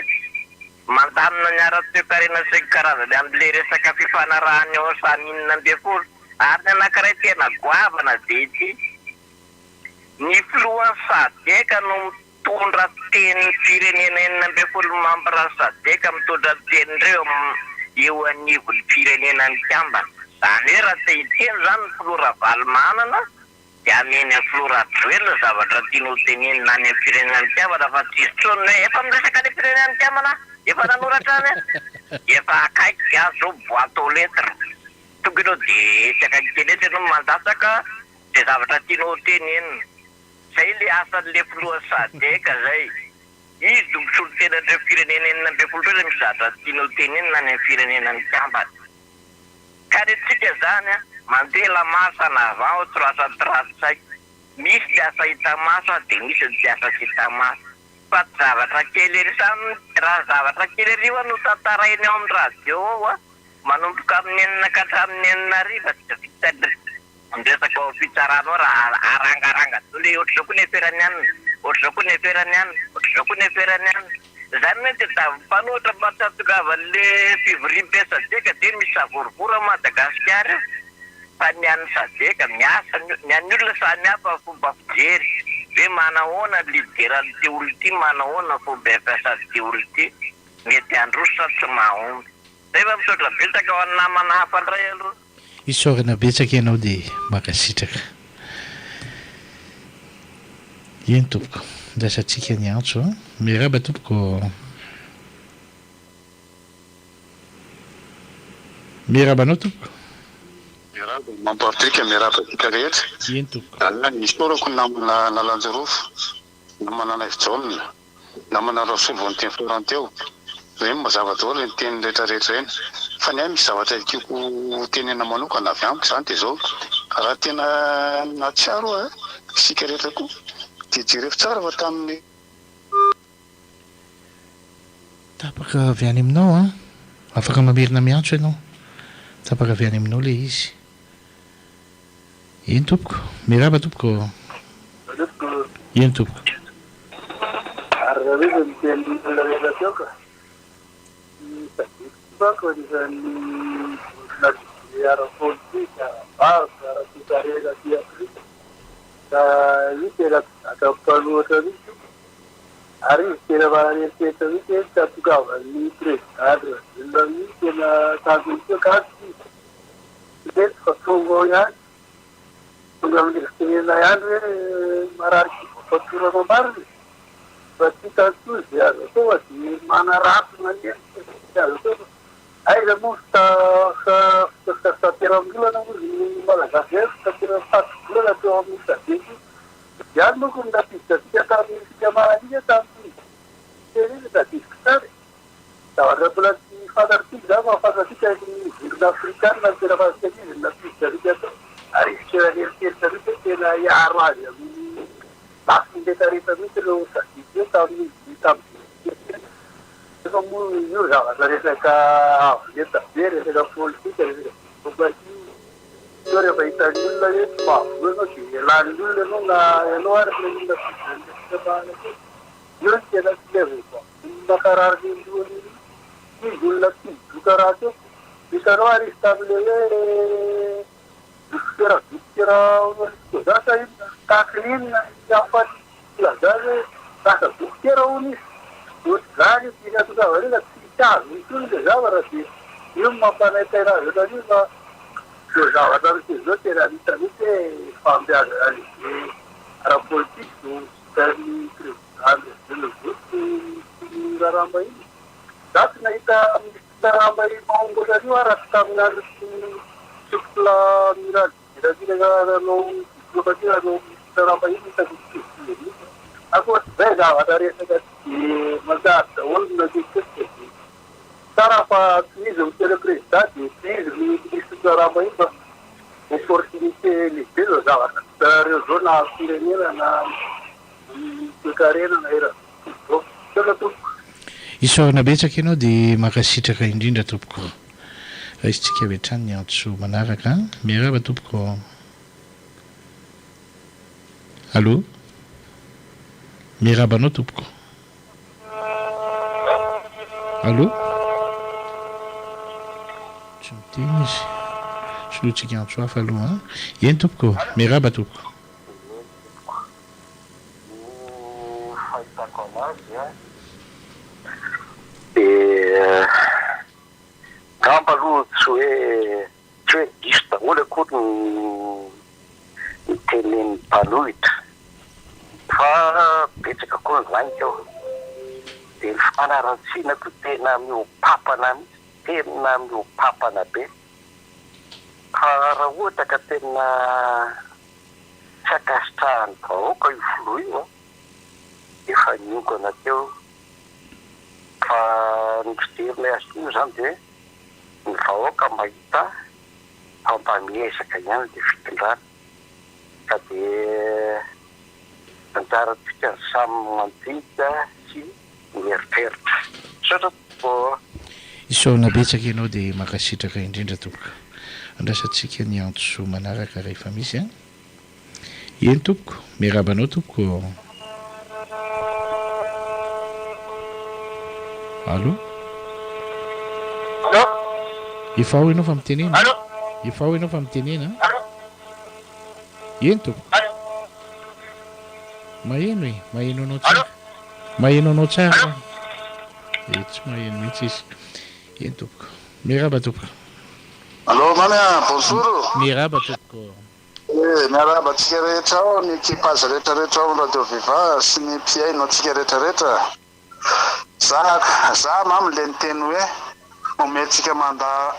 Speaker 3: mandanina ny ara-toe-karena sy karazany amin'ilay resaka fifanarahany eo samy 12 ary ny anankiray tena goavana dia ity ny filohan'ny sadeka no mitondra teny firenena 12 mambra sadeka mitondra tenyreo eo anivon'ny firenenany kambana. Zany hoe raha tehiteny zany ny filoha Ravalomanana dia ameny amin'ny filoha Rajoelina zavatra tiany ho teneny na any amin'ny firenenany kambana fa tsisy tsony hoe efa miresaka any firenenany kambana efa nanoratra any efa akaiky azo boîte aux lettres tokony ho dia tsaka kely etsy no mandatsaka dia zavatra tiany ho tenenina. Zay le asan'le filoha sadeka zay izy dombosolo tenan'ireo firenenena 12 misy zavatra tiany ho tenenina any amin'ny firenenany kambana. Ka retsika zany mandeha lamasana avant ao trasatratsay misy le asa hita maso dia misy ny asa tsy hita maso fa zavatra kely ery samy raha zavatra kely ery no tantarainy ao amin'ny radio ao manomboka amin'ny 9 ka hatramin'ny 9 tsy vitany resaka fitsarana ao raha arangaranga le ohatr'izao koa ny eferany any ohatr'izao koa ny eferany any ohatr'izao koa ny eferany any. Zany hoe dia mpanoatra mahatsatogavany fivoriam-be sadeka dia misy savorovora Madagasikara fa ny an'ny sadeka miasa ny an'ny olona samy hafa fomba fijery hoe manahoana lideran'ny ty olo ty manahoana fomba ampiasa ty olo ty mety androso tsy mahomby. Zay fa misaotra betsaka ho an'ny namana hafa indray aloha
Speaker 1: isaorana betsaka ianao dia makasitraka eny tompoko ndrasantsika ny antso miraba tompoko mirabanao tompoko
Speaker 7: miraba mampatrika miraba tika rehetra
Speaker 1: eny tompoko
Speaker 7: alina isorako namana nalanjorofo namana naivijaolina namana rasolo vao ny teny floranteo hoe mazava daholo ny teny rehetrarehetra eny fa ny ahy misy zavatra tiako tenena manokana avy amiko zany dia zao raha tena natsiaro sika rehetra koa dia jerefo tsara fa tamin'ny
Speaker 1: tapaka avy any aminao afaka mamerina miantso ianao tapaka avy any aminao le izy eny tompoko miraba tompoko eny tompoko
Speaker 9: Hari kira bani kita ni kita tukar ni tres ada ni kena tahu itu kasi lihat fotonya tunggal ni kena yang marah foto nomor berarti tu ya tu masih mana rat mana ya tu ada musta setiap bulan ni malah kasih setiap bulan tu musta Jangan mungkin dapat setiap kali jamaah dia tapi ini dah diskus. Tahu pula si father tidak, father tidak ini sudah Afrika dan tidak pasti ini nanti jadi jatuh. Hari ini kita kita ya arwah ya. Pasti kita dari kami terus kita tahu ini kita. Kamu juga dari mereka kita dari mereka polisi dari mereka. Dore baita nulla ye fa bueno si la nulla non la no ar prende la bana yo che la devo da karar di ni nulla ti karato di karari stabile kira uno da sai taklin ya fa la dare ta kira unis us gari tiga tu da vale la tita ni tu de javara ti yo ma paneta era da ni ma Java dar que eu ter ali também tem família ali era político termi criado pelo grupo Garambai das naita Garambai mau boleh juara tamunan sukla mirat jadi negara no Kemudian cara apa ini kita diskusi. Aku beda dari negara Mazda, orang lagi diskusi. Cara apa ini juga prestasi, ini cara apa ini opportunité libelo dawa dari zona Pirenena na Picarena na era.
Speaker 1: Isaorana betsaka ianao dia makasitraka indrindra tompoko. Raha isitsika avy hatrany ny antso manaraka. Miarahaba tompoko. Allô? Miarabanao tompoko. Allô? Tsy miteny izy. Solotsika antso hafa aloha. Eny tompoko. Miaraba tompoko.
Speaker 6: Gamba aloha tsy hoe diso daholo akory ny tenen'ny mpanohitra fa betsaka koa ny vanika aho dia ny fanaratsiana ko tena miopapana mihitsy tena miopapana be fa raha ohatra ka tena tsy akasitrahany vahoaka io filoha io efa niongana teo fa ny fijeriny azy io zany dia ny vahoaka mahita fampamiezaka ihany dia fitondrana ka dia anjarantsika samy mandinika sy mieritreritra sotra po
Speaker 1: isaorana betsaka ianao dia makasitraka indrindra tompoko. Andrasantsika ny antso manaraka rehefa misy a. Eny tompoko, miarabanao tompoko. Allô?
Speaker 3: Allô?
Speaker 1: Efa ao ianao fa mitenena?
Speaker 3: Allô?
Speaker 1: Efa ao ianao fa mitenena?
Speaker 3: Allô?
Speaker 1: Eny tompoko.
Speaker 3: Allô?
Speaker 1: Maheno e, maheno anao tsara. Maheno anao tsara. Tsy maheno mihitsy izy. Eny tompoko. Miaraba tompoko.
Speaker 10: Allô mamia, bonjour.
Speaker 1: Miaraba tompoko.
Speaker 10: Miaraba antsika rehetra ao ny équipage rehetrarehetra ao radio Viva sy ny mpiaino antsika rehetrarehetra. Za mamy le niteny hoe omentsika manda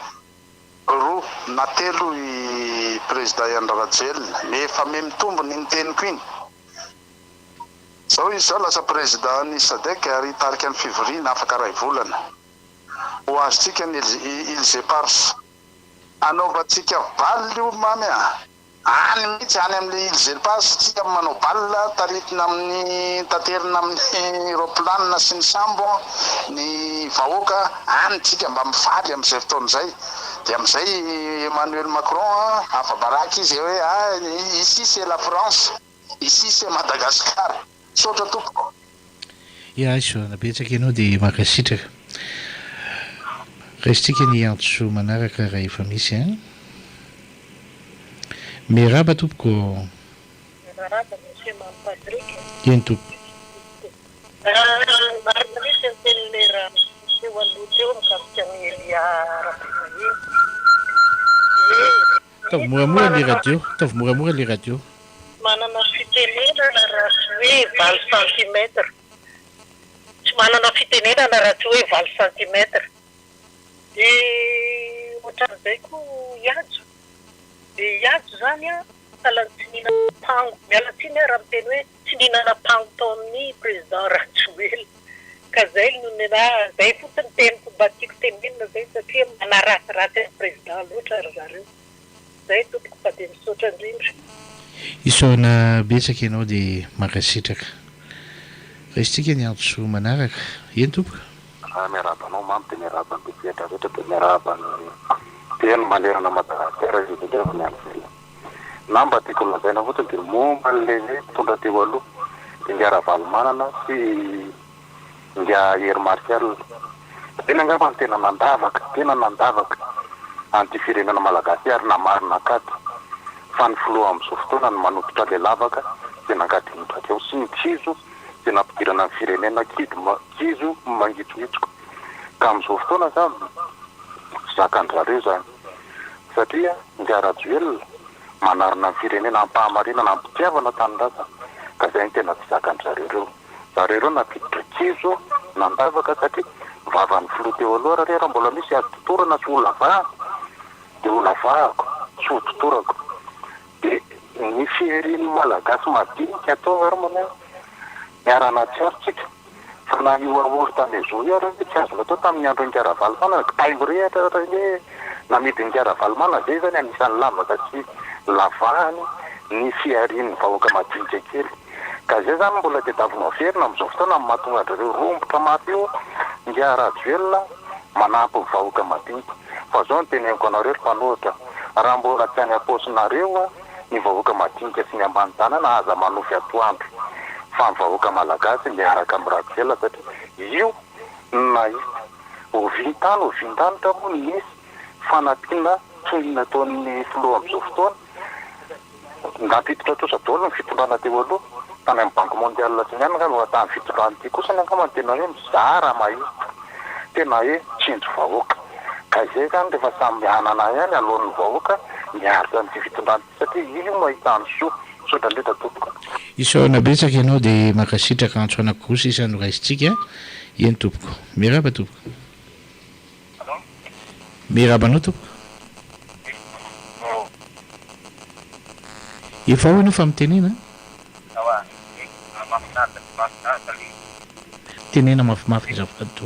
Speaker 10: roa na telo i président Andry Rajoelina nefa me mitombony ny teniko iny. Zao izy zao lasa président ny SADC ary tarika ny février afaka ray volana. Ho azontsika ny Ilze Pars. Anaovantsika baly io mamy any mihitsy any amin'le Ilze Pars tsika manao baly taritina amin'ny taterina amin'ny roplanina sy ny sambo ny vahoaka any tsika mba mifaly amin'izay fotoan'izay. Dia amin'izay Emmanuel Macron afabaraky izy hoe ici c'est la France, ici c'est Madagascar. Sotra tompoko.
Speaker 1: Ia isaorana betsaka ianao dia makasitraka. Resitsika ny antso manaraka raha efa misy a. Miaraba tompoko.
Speaker 11: Miaraba monsieur Patrick.
Speaker 1: Eny tompoko.
Speaker 11: Marina misy ntelera teo aloha teo mikasika ny Elia Rapimahin.
Speaker 1: Ataovy moramora le radio, ataovy moramora le radio.
Speaker 11: Manana fitenenana raha tsy hoe 20 centimètre. Tsy manana fitenenana raha tsy hoe 20 centimètre. Dia ohatran'izay koa Iatso. Dia Iatso zany sahalan'ny tsy nihinana pango. Miala tsiny raha miteny hoe tsy nihinana pango tao amin'ny président Rajoelina. Ka zay no zay fotony teniko mba tiako tenenina zay satria manaratsiratsy ny président loatra ry zareo. Zay tompoko fa dia misaotra indrindra.
Speaker 1: Isaorana betsaka ianao dia makasitraka. Resitsika ny antso manaraka. Eny tompoko.
Speaker 6: Miarabanao mamy dia miaraban'ny mpipetra rehetra dia miaraban'ny teny manerana Madagasikara izy dia avy miantsy. Namba tiako lazaina fotsiny dia momba an'ilay hoe tonga teo aloha dia Ndiara Valomanana sy Ndia Hery Martial. Tena angamba tena nandavaka anty firenena malagasy ary namarina akaty. Fa ny filoha amin'izao fotoana ny manototra ilay lavaka dia nankadinitra teo sy ny kizo dia nampidirana ny firenena kizo mangitsohitsoko. Ka amin'izao fotoana zany zakan-drareo zany satria Andry Rajoelina manarina ny firenena ampahamarinana ampitiavana tanindraza ka zay ny tena tsy zakan-drareo. Zareo nampiditra kizo nandavaka satria vavan'ny filoha teo aloha raha mbola misy ady totorana sy olona vahako dia olona vahako sy ho totorako. Dia
Speaker 12: ny fiherin'ny malagasy madinika atao ary manao miarana tsaritsika fa na io aory tany zao io ary tsy azo atao tamin'ny andro Nkaravalomana taingo rehatra hoe namidy Nkaravalomana zay zany anisan'ny lavaka sy lavahany ny fiherin'ny vahoaka madinika kely ka zay zany mbola tadiavinao ferina amin'izao fotoana amin'ny mahatonga an'ireo rombotra maty io ngiara-velona manampy vahoaka madinika fa zao ny teneniko anareo mpanohitra raha mbola tsy any am-paosinareo ny vahoaka madinika sy ny ambany tanana aza manofy atoandro fa ny vahoaka malagasy miaraka amin'ny ratsela satria io nahita ovintany tamoa nisy fanampiana toy nataon'ny filoha amin'izao fotoana nampiditra tosa-dolo ny fitondrana teo aloha tany amin'ny banky mondial sy ny any ka tany fitondrana ty kosa ny ankama tena hoe mizara mahita tena hoe tsinjo vahoaka ka izay zany rehefa samy anana ihany alohan'ny vahoaka miaritra ny fitondrana satria io mahitany sotra ndreta tompoko
Speaker 1: isaona betsaka ianao dia makasitraka antso anakosa isan'ny raisitsika eny tompoko miraba tompoko mirabanao tompoko efa ho ianao fa mitenena tenena mafimafy zafady to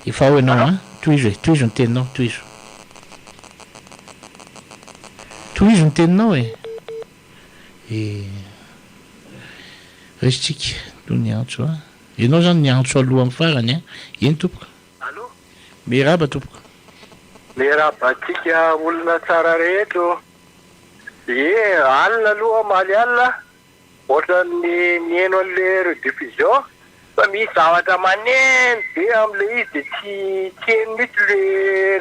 Speaker 1: efa ho ianao a toizo ny teninao toizo ny teninao resitsika no ny antso a ianao zany ny antso aloha amin'ny farany a eny tompoko miraba tompoko
Speaker 9: mirabatsika olona tsara rehetra alina aloha maly alina ohatran'ny mieno an'le rediffusion fa misy zavatra maneno be am'le izy de tsy eno mitsy le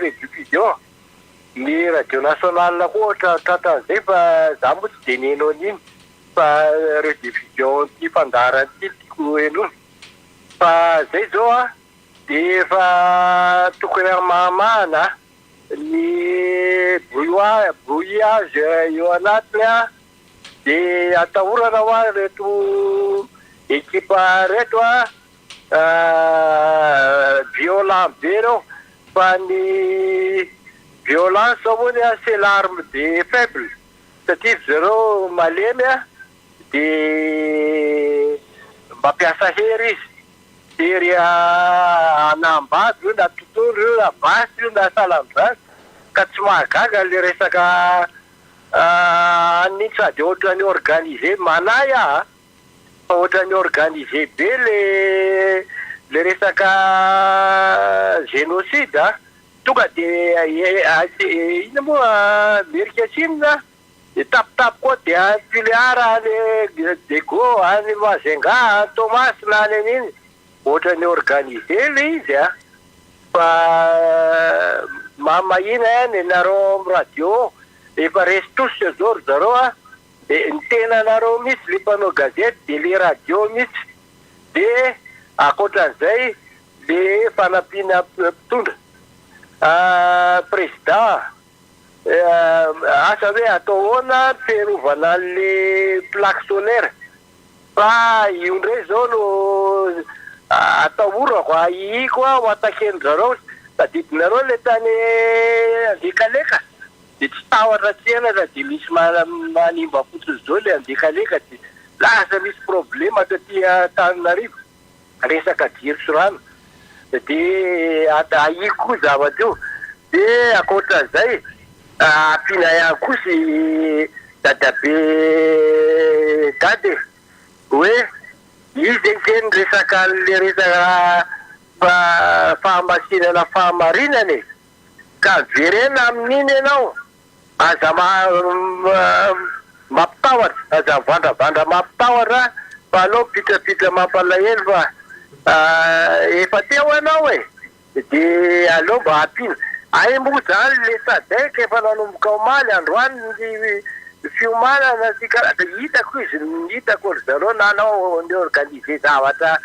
Speaker 9: rediffusion ny radio nationale koa ohatra tratan'izay fa za moa tsy de neno an'iny fa rediffusion ty fandarany ty tiako enony fa zay zao a de efa tokony mamana ny brouillage eo anatiny a de atahorana ho a reto ekipa reto a violent be reo fa ny violence moa a c'est l'arme des faibles satria zareo malemy a de mampiasa hery izy hery anambady io na tontolo io na basy io na salamizany ka tsy mahagaga le resaka ny sady ohatrany organisé manay fa ohatrany organisé be le resaka génocide tonga de ina moa Amerika Atsimo de tapitapy koa de Tuléar any Dego any Mazenga Thomas na any an'iny ohatrany organisé le izy fa mamahina any nareo amin'ny radio efa resy tosy zao zareo de ny tena nareo misy le mpanao gazety de le radio misy de akoatran'izay le fanampiana mpitondra président asa hoe atao hoana fiarovana le plaque solaire fa io ndray zao no atahorako iiko ho atakeny zareo tadidinareo le tany andekaleka de tsy tahotra tsena fa de misy manimba fotsiny zao le andekaleka de lasa misy problema taty Antananarivo resaka jiro sy rano de aiko koa zavatra io de akoatran'izay ampiana ihany koa sy dadabe dady hoe izy enkeny resaka le resaka fahamasinana fahamarinany ka verena amin'iny ianao aza mampitahotra aza vandravandra mampitahotra fa alao pitrapitra mampalahelo fa efa teo ianao de aleo mba ampiana ay moa zany le sadaiky efa nanomboka omaly androany ny fiomanana sy karaha hitako izy hitako ry zareo na anao ny organisé zavatra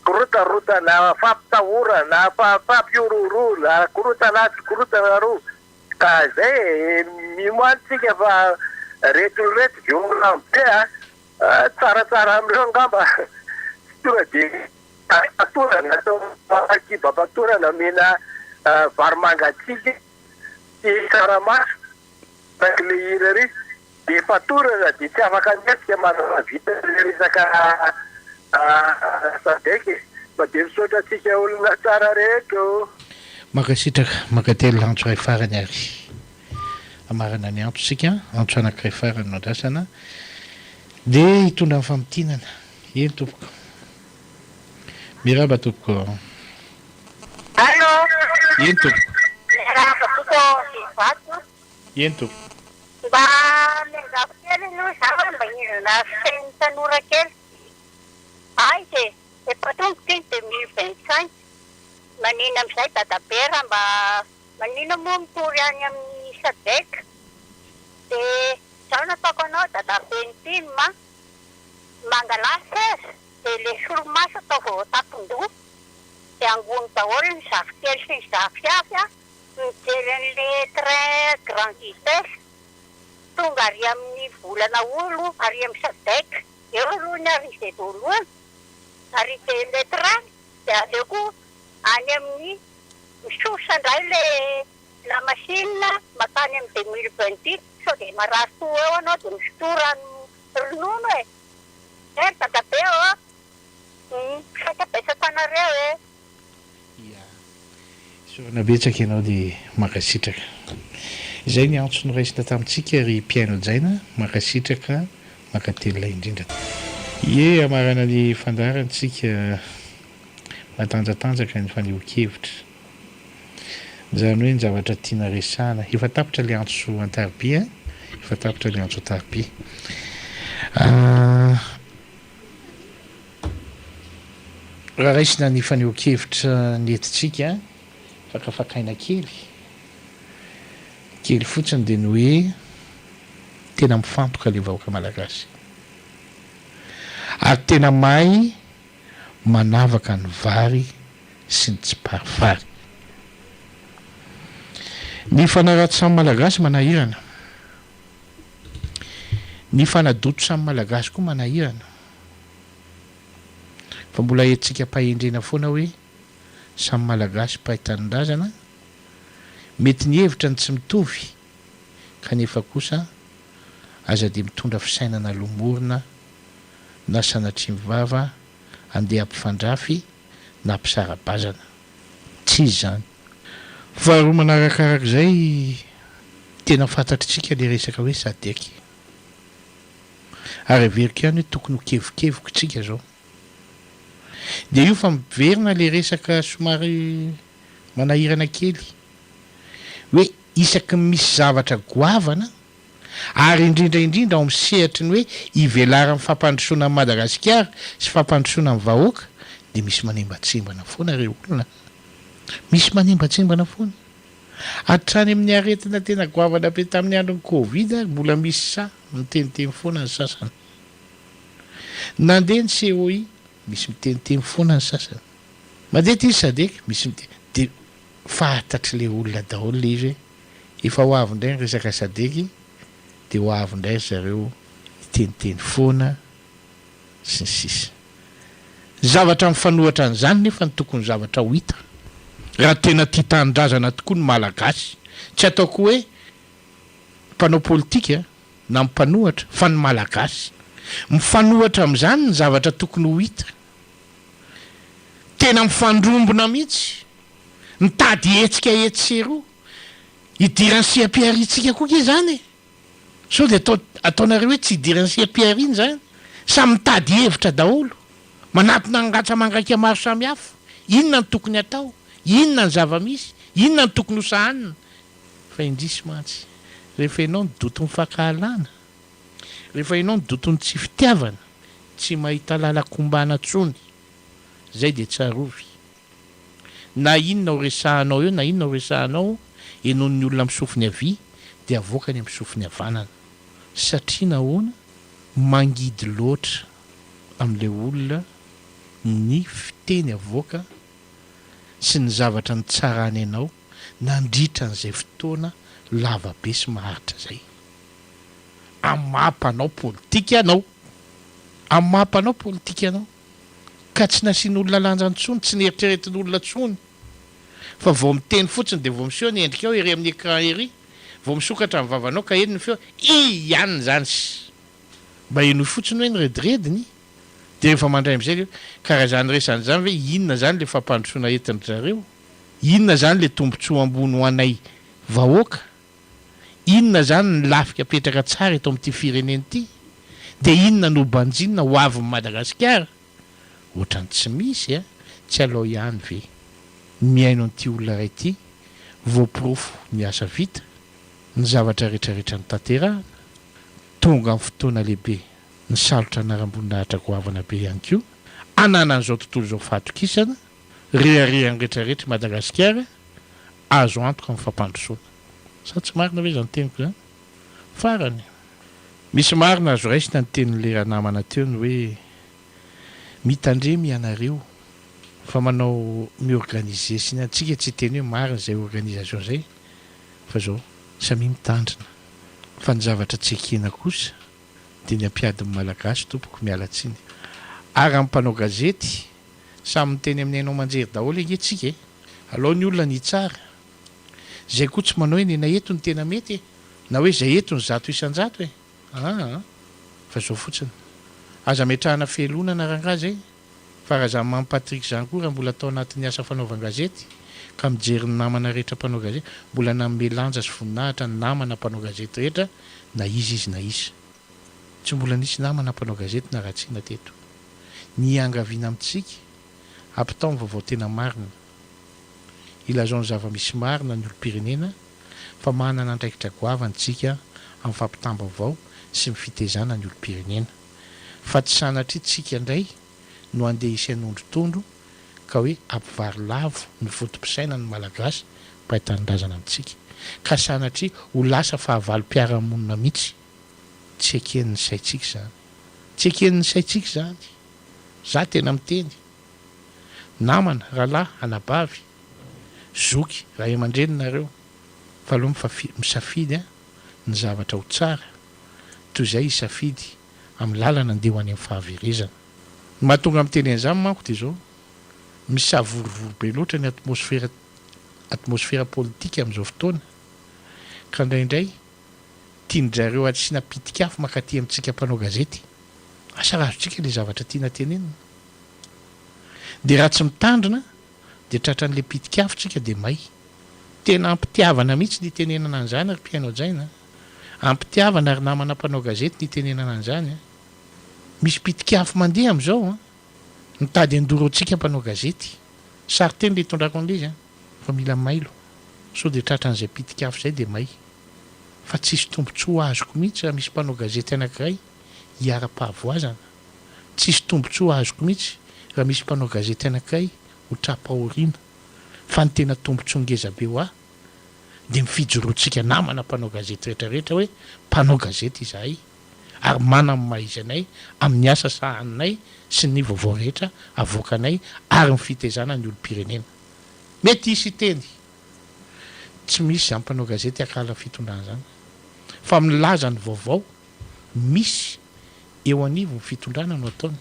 Speaker 9: korotarota na fampitahora na fampiororo na korotana tsy korotana roa ka zay mimoanitsika fa retoreto violent be tsaratsara amreo angamba tonga de patorana atao kiba patorana mena vary mangatsiky tsaramaso nakle irary de fatorana de tsy afaka netsika manana vita le resaka sadeky mba de misaotra atsika olona tsara rehetra
Speaker 1: makasitraka makatelo antso ray farany ary amarana ny antso sika antso anankiray farany no andrasana de hitondra amin'ny famitinana eny tompoko miraba tompoko
Speaker 11: allo
Speaker 1: eny tompoko
Speaker 11: miraba tompoko
Speaker 1: eny tompoko
Speaker 11: mba miangavo kely aloha zaho mba hirana feny tanora kely ay de efa tomboka iny 2025 manina am'izay dadabera mba manina moa mitory any amin'ny sadek de zaho nataoko anao dadabentin ma mangalasy de le solomaso atao vao tapon-doha de angony daholo ny zafikely sy ny zafiafy a mijery an'le train grand vitesse tonga ary amin'ny volana olo ary amin'ny sadek eo aloha ny arizay voalohany ary de le train de aleoko any amin'ny misosandray le la machine makany amin'ny 2028 sao de marary to eo anao de misotorany ronono e dadabe saika baisatanareo
Speaker 1: sorana betsaka ianao de makasitraka izay ny antso noraisina tamintsika ry piaino jaina makasitraka makatelolay indrindra ie amarana ny fandarantsika matanjatanjaka ny faneho-kevitra zany hoe ny zavatra tiana resana efa tapitra le antso antarby efa tapitra le antso antarby raha raisina ny faneho-kevitra netitsika fakafakaina kely fotsiny de ny hoe tena mifantoka le vahoaka malagasy ary tena mahay manavaka ny vary sy ny tsiparivary ny fanarato samy malagasy manahirana ny fanadoto samy malagasy koa manahirana fa mbola etsika mpahendrena foana hoe samy malagasy mpahitanindrazana mety ny hevitra ny tsy mitovy kanefa kosa aza de mitondra fisainana lomorona na sanatry mivava andeha ampifandrafy na ampisarabazana tsy zany faharoa manarakarak'izay tena fantatritsika le resaka hoe sadeky ary averiko ihany hoe tokony ho kevokevoko tsika zao de io fa miverina le resaka somary manahirana kely hoe isaky misy zavatra goavana ary indrindraindrindra ao misehatra ny hoe ivelara amin'ny fampandrosoana amin'ny Madagasikara sy fampandrosoana amin'ny vahoaka de misy manembatsembana foana reo olona misy manembatsembana foana hatrany amin'ny aretina tena goavana be tamin'ny andron'ny Covid mbola misy sa miteniteny foana ny sasany nandeha ny COI misy miteniteny foana ny sasany madety izy sadeky misy de fahatatry le olona daholo le izy efa ho avy indray ny resaka sadeky de ho avy indray zareo teniteny foana sy ny sisa zavatra mifanohatra an'izany nefa ny tokony zavatra ho hita raha tena tia tanindrazana tokoa ny malagasy tsy ataoko hoe mpanao politika na mpanohatra fa ny malagasy mifanohatra amin'izany ny zavatra tokony ho hita tena mifandrombona mihitsy mitady hetsika hetseroa idiran'ny siam-piaritsika koa ke zany so de ataonareo hoe tsy idiran'ny siam-piariny zany samy mitady hevitra daholo manatona ngatsa mangaika maro samihafa inona ny tokony atao inona ny zava-misy inona ny tokony hosahanina fa indrisy mantsy rehefa ianao ny doton'ny fakahalana rehefa ianao ny doton'ny tsy fitiavana tsy mahita lalakombana tsony zay de tsarovy na inona ho resahanao eo na inona ho resahanao enon'ny olona misofiny avy de avoaka ny amin'ny sofiny havanana satria nahoana mangidy loatra amin'le olona ny fiteny avoaka sy ny zavatra ny tsarany ianao nandritra n'izay fotoana lavabe sy maharitra zay amampanao politika anao amampanao politika anao ka tsy nasian'olona lanjantsony tsy nieritreretin'olona tsony fa vao miteny fotsiny dia vao miseho ny endrika ao ery amin'ny écran ery vao misokatra amin'ny vavanao ka eny ny feo ihany zany mba eno fotsiny hoe ny redirediny dia rehefa mandray amin'izay karaha zany resany zany hoe inona zany le fampandrosoana entiny zareo inona zany le tombontsoa ambony ho anay vahoaka inona zany ny lafika petraka tsara eto amin'ity fireneny ity dia inona no banjinina ho avy Madagasikara ohatrany tsy misy tsy alao ihany ve miaino an'ity olona ray ity voapirofo ny asa vita ny zavatra rehetrarehetra ny tanterahana tonga amin'ny fotoana lehibe ny salotra anaram-boninahitra goavana be ihany koa ananan'izao tontolo izao fahatokisana reharehany rehetrarehetra Madagasikara azo antoka amin'ny fampandrosoana sa tsy marina ve zany teniko zany farany misy marina azo raisina ny tenin'le raha namana teony hoe mitandremy ianareo fa manao miorganiser siny antsika tsy teny hoe marina izay organisation zay fa zao samy mitandrina fa ny zavatra tsy ekena kosa dia ny ampiadin'ny malagasy tompoko miala tsiny ary amin'ny mpanao gazety samy miteny amin'ny hainao manjery daholo antsika alao ny olona ny tsara zay koa tsy manao hoe nena eto ny tena mety na hoe zay eto ny 100 isan-jato fa zao fotsiny aza metrahana felonana rangaha zay fa raha zany mampatrik zany koa raha mbola atao anatin'ny asa fanaovan-gazety ka mijery ny namana rehetra mpanao gazety mbola namelanja sy voninahitra ny namana mpanao gazety rehetra na izy na izy tsy mbola nisy namana mpanao gazety na raha tsina teto ny angaviana amintsika ampitao ny vaovao tena marina ilazao ny zava-misy marina ny olo-pirenena fa manana andraikitra goavantsika amin'ny fampitamba-vao sy ny fitezana ny olo-pirenena fa tsy sanatry tsika indray no andeha isan'ondro-tondro ka hoe ampivary lavo ny fotom-pisaina ny malagasy mba hitanindrazana amintsika ka sanatry ho lasa fahavalo-piarahamonina mihitsy tsy eken'ny saitsika zany tsy eken'ny saitsika zany za tena miteny namana rahalahy anabavy zoky raha aman-drenonareo fa aloha misafidy ny zavatra ho tsara toy izay isafidy amin'ny lalana andeha ho any amin'ny fahaverezana ny mahatonga amin'ny teny an'izany manko dia zao misavorovoro be loatra ny atmosfera politika amin'izao fotoana ka indraindray tianjareo atsina pitikafo makaty amintsika mpanao gazety asa razontsika le zavatra tiana tenenina dia raha tsy mitandrina dia tratran'le pitikafotsika dia may tena ampitiavana mihitsy ny tenenana an'izany ary mpiaino jaina ampitiavana ary namana mpanao gazety ny tenenana an'izany misy pitikafo mandeha amin'izao nitady andoro antsika mpanao gazety sary teny le hitondrako an'le izy fa mila mailo so dia tratran'izay pitikafo izay dia may fa tsisy tombontsoa azoko mihitsy raha misy mpanao gazety anankiray hiara-pahavoazana tsisy tombontsoa azoko mihitsy raha misy mpanao gazety anankiray ho trapahoriana fa ny tena tombontsoa ngeza be ho dia mifijoroantsika namana mpanao gazety rehetrarehetra hoe mpanao gazety izahay ary mana amin'ny maha-izanay amin'ny asa sahaninay sy ny vaovao rehetra avoakanay ary ny fitezana ny olo-pirenena mety isy teny tsy misy amin'ny mpanao gazety akala fitondrana zany fa milaza ny vaovao misy eo anivo ny fitondrana no ataony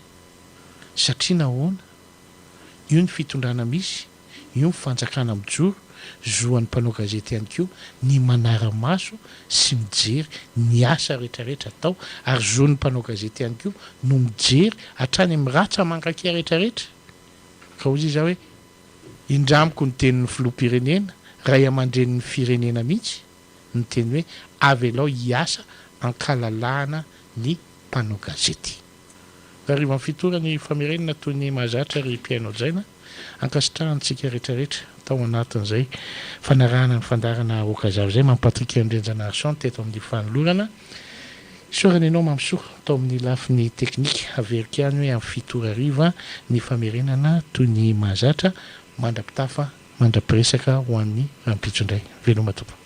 Speaker 1: satria nahoana io ny fitondrana misy io ny fanjakana mijoro zoan'ny mpanao gazety ihany koa ny manara-maso sy mijery ny asa rehetrarehetra atao ary zoan'ny mpanao gazety ihany koa no mijery hatrany amin'ny ratsa mankakia rehetrarehetra ka ozy iza hoe indramiko ny tenin'ny filoham-pirenena ray aman-dren'ny firenena mihitsy ny teny hoe avy alao hiasa ankalalahana ny mpanao gazety ariva ny fitorany famerenana toy ny mahazatra ry mpiaino jaina ankasitrahantsika rehetrarehetra tao anatin'izay fanarahana ny fandarana okazavo zay mampatrika andrenjana arson teto amin'ny fanolorana sorany ianao mamsoa tao amin'ny lafiny teknika averika any hoe amin'ny fitorariva ny famerenana toy ny mahazatra mandrapitafa mandra-piresaka ho an'ny rampitsondray veloma tompo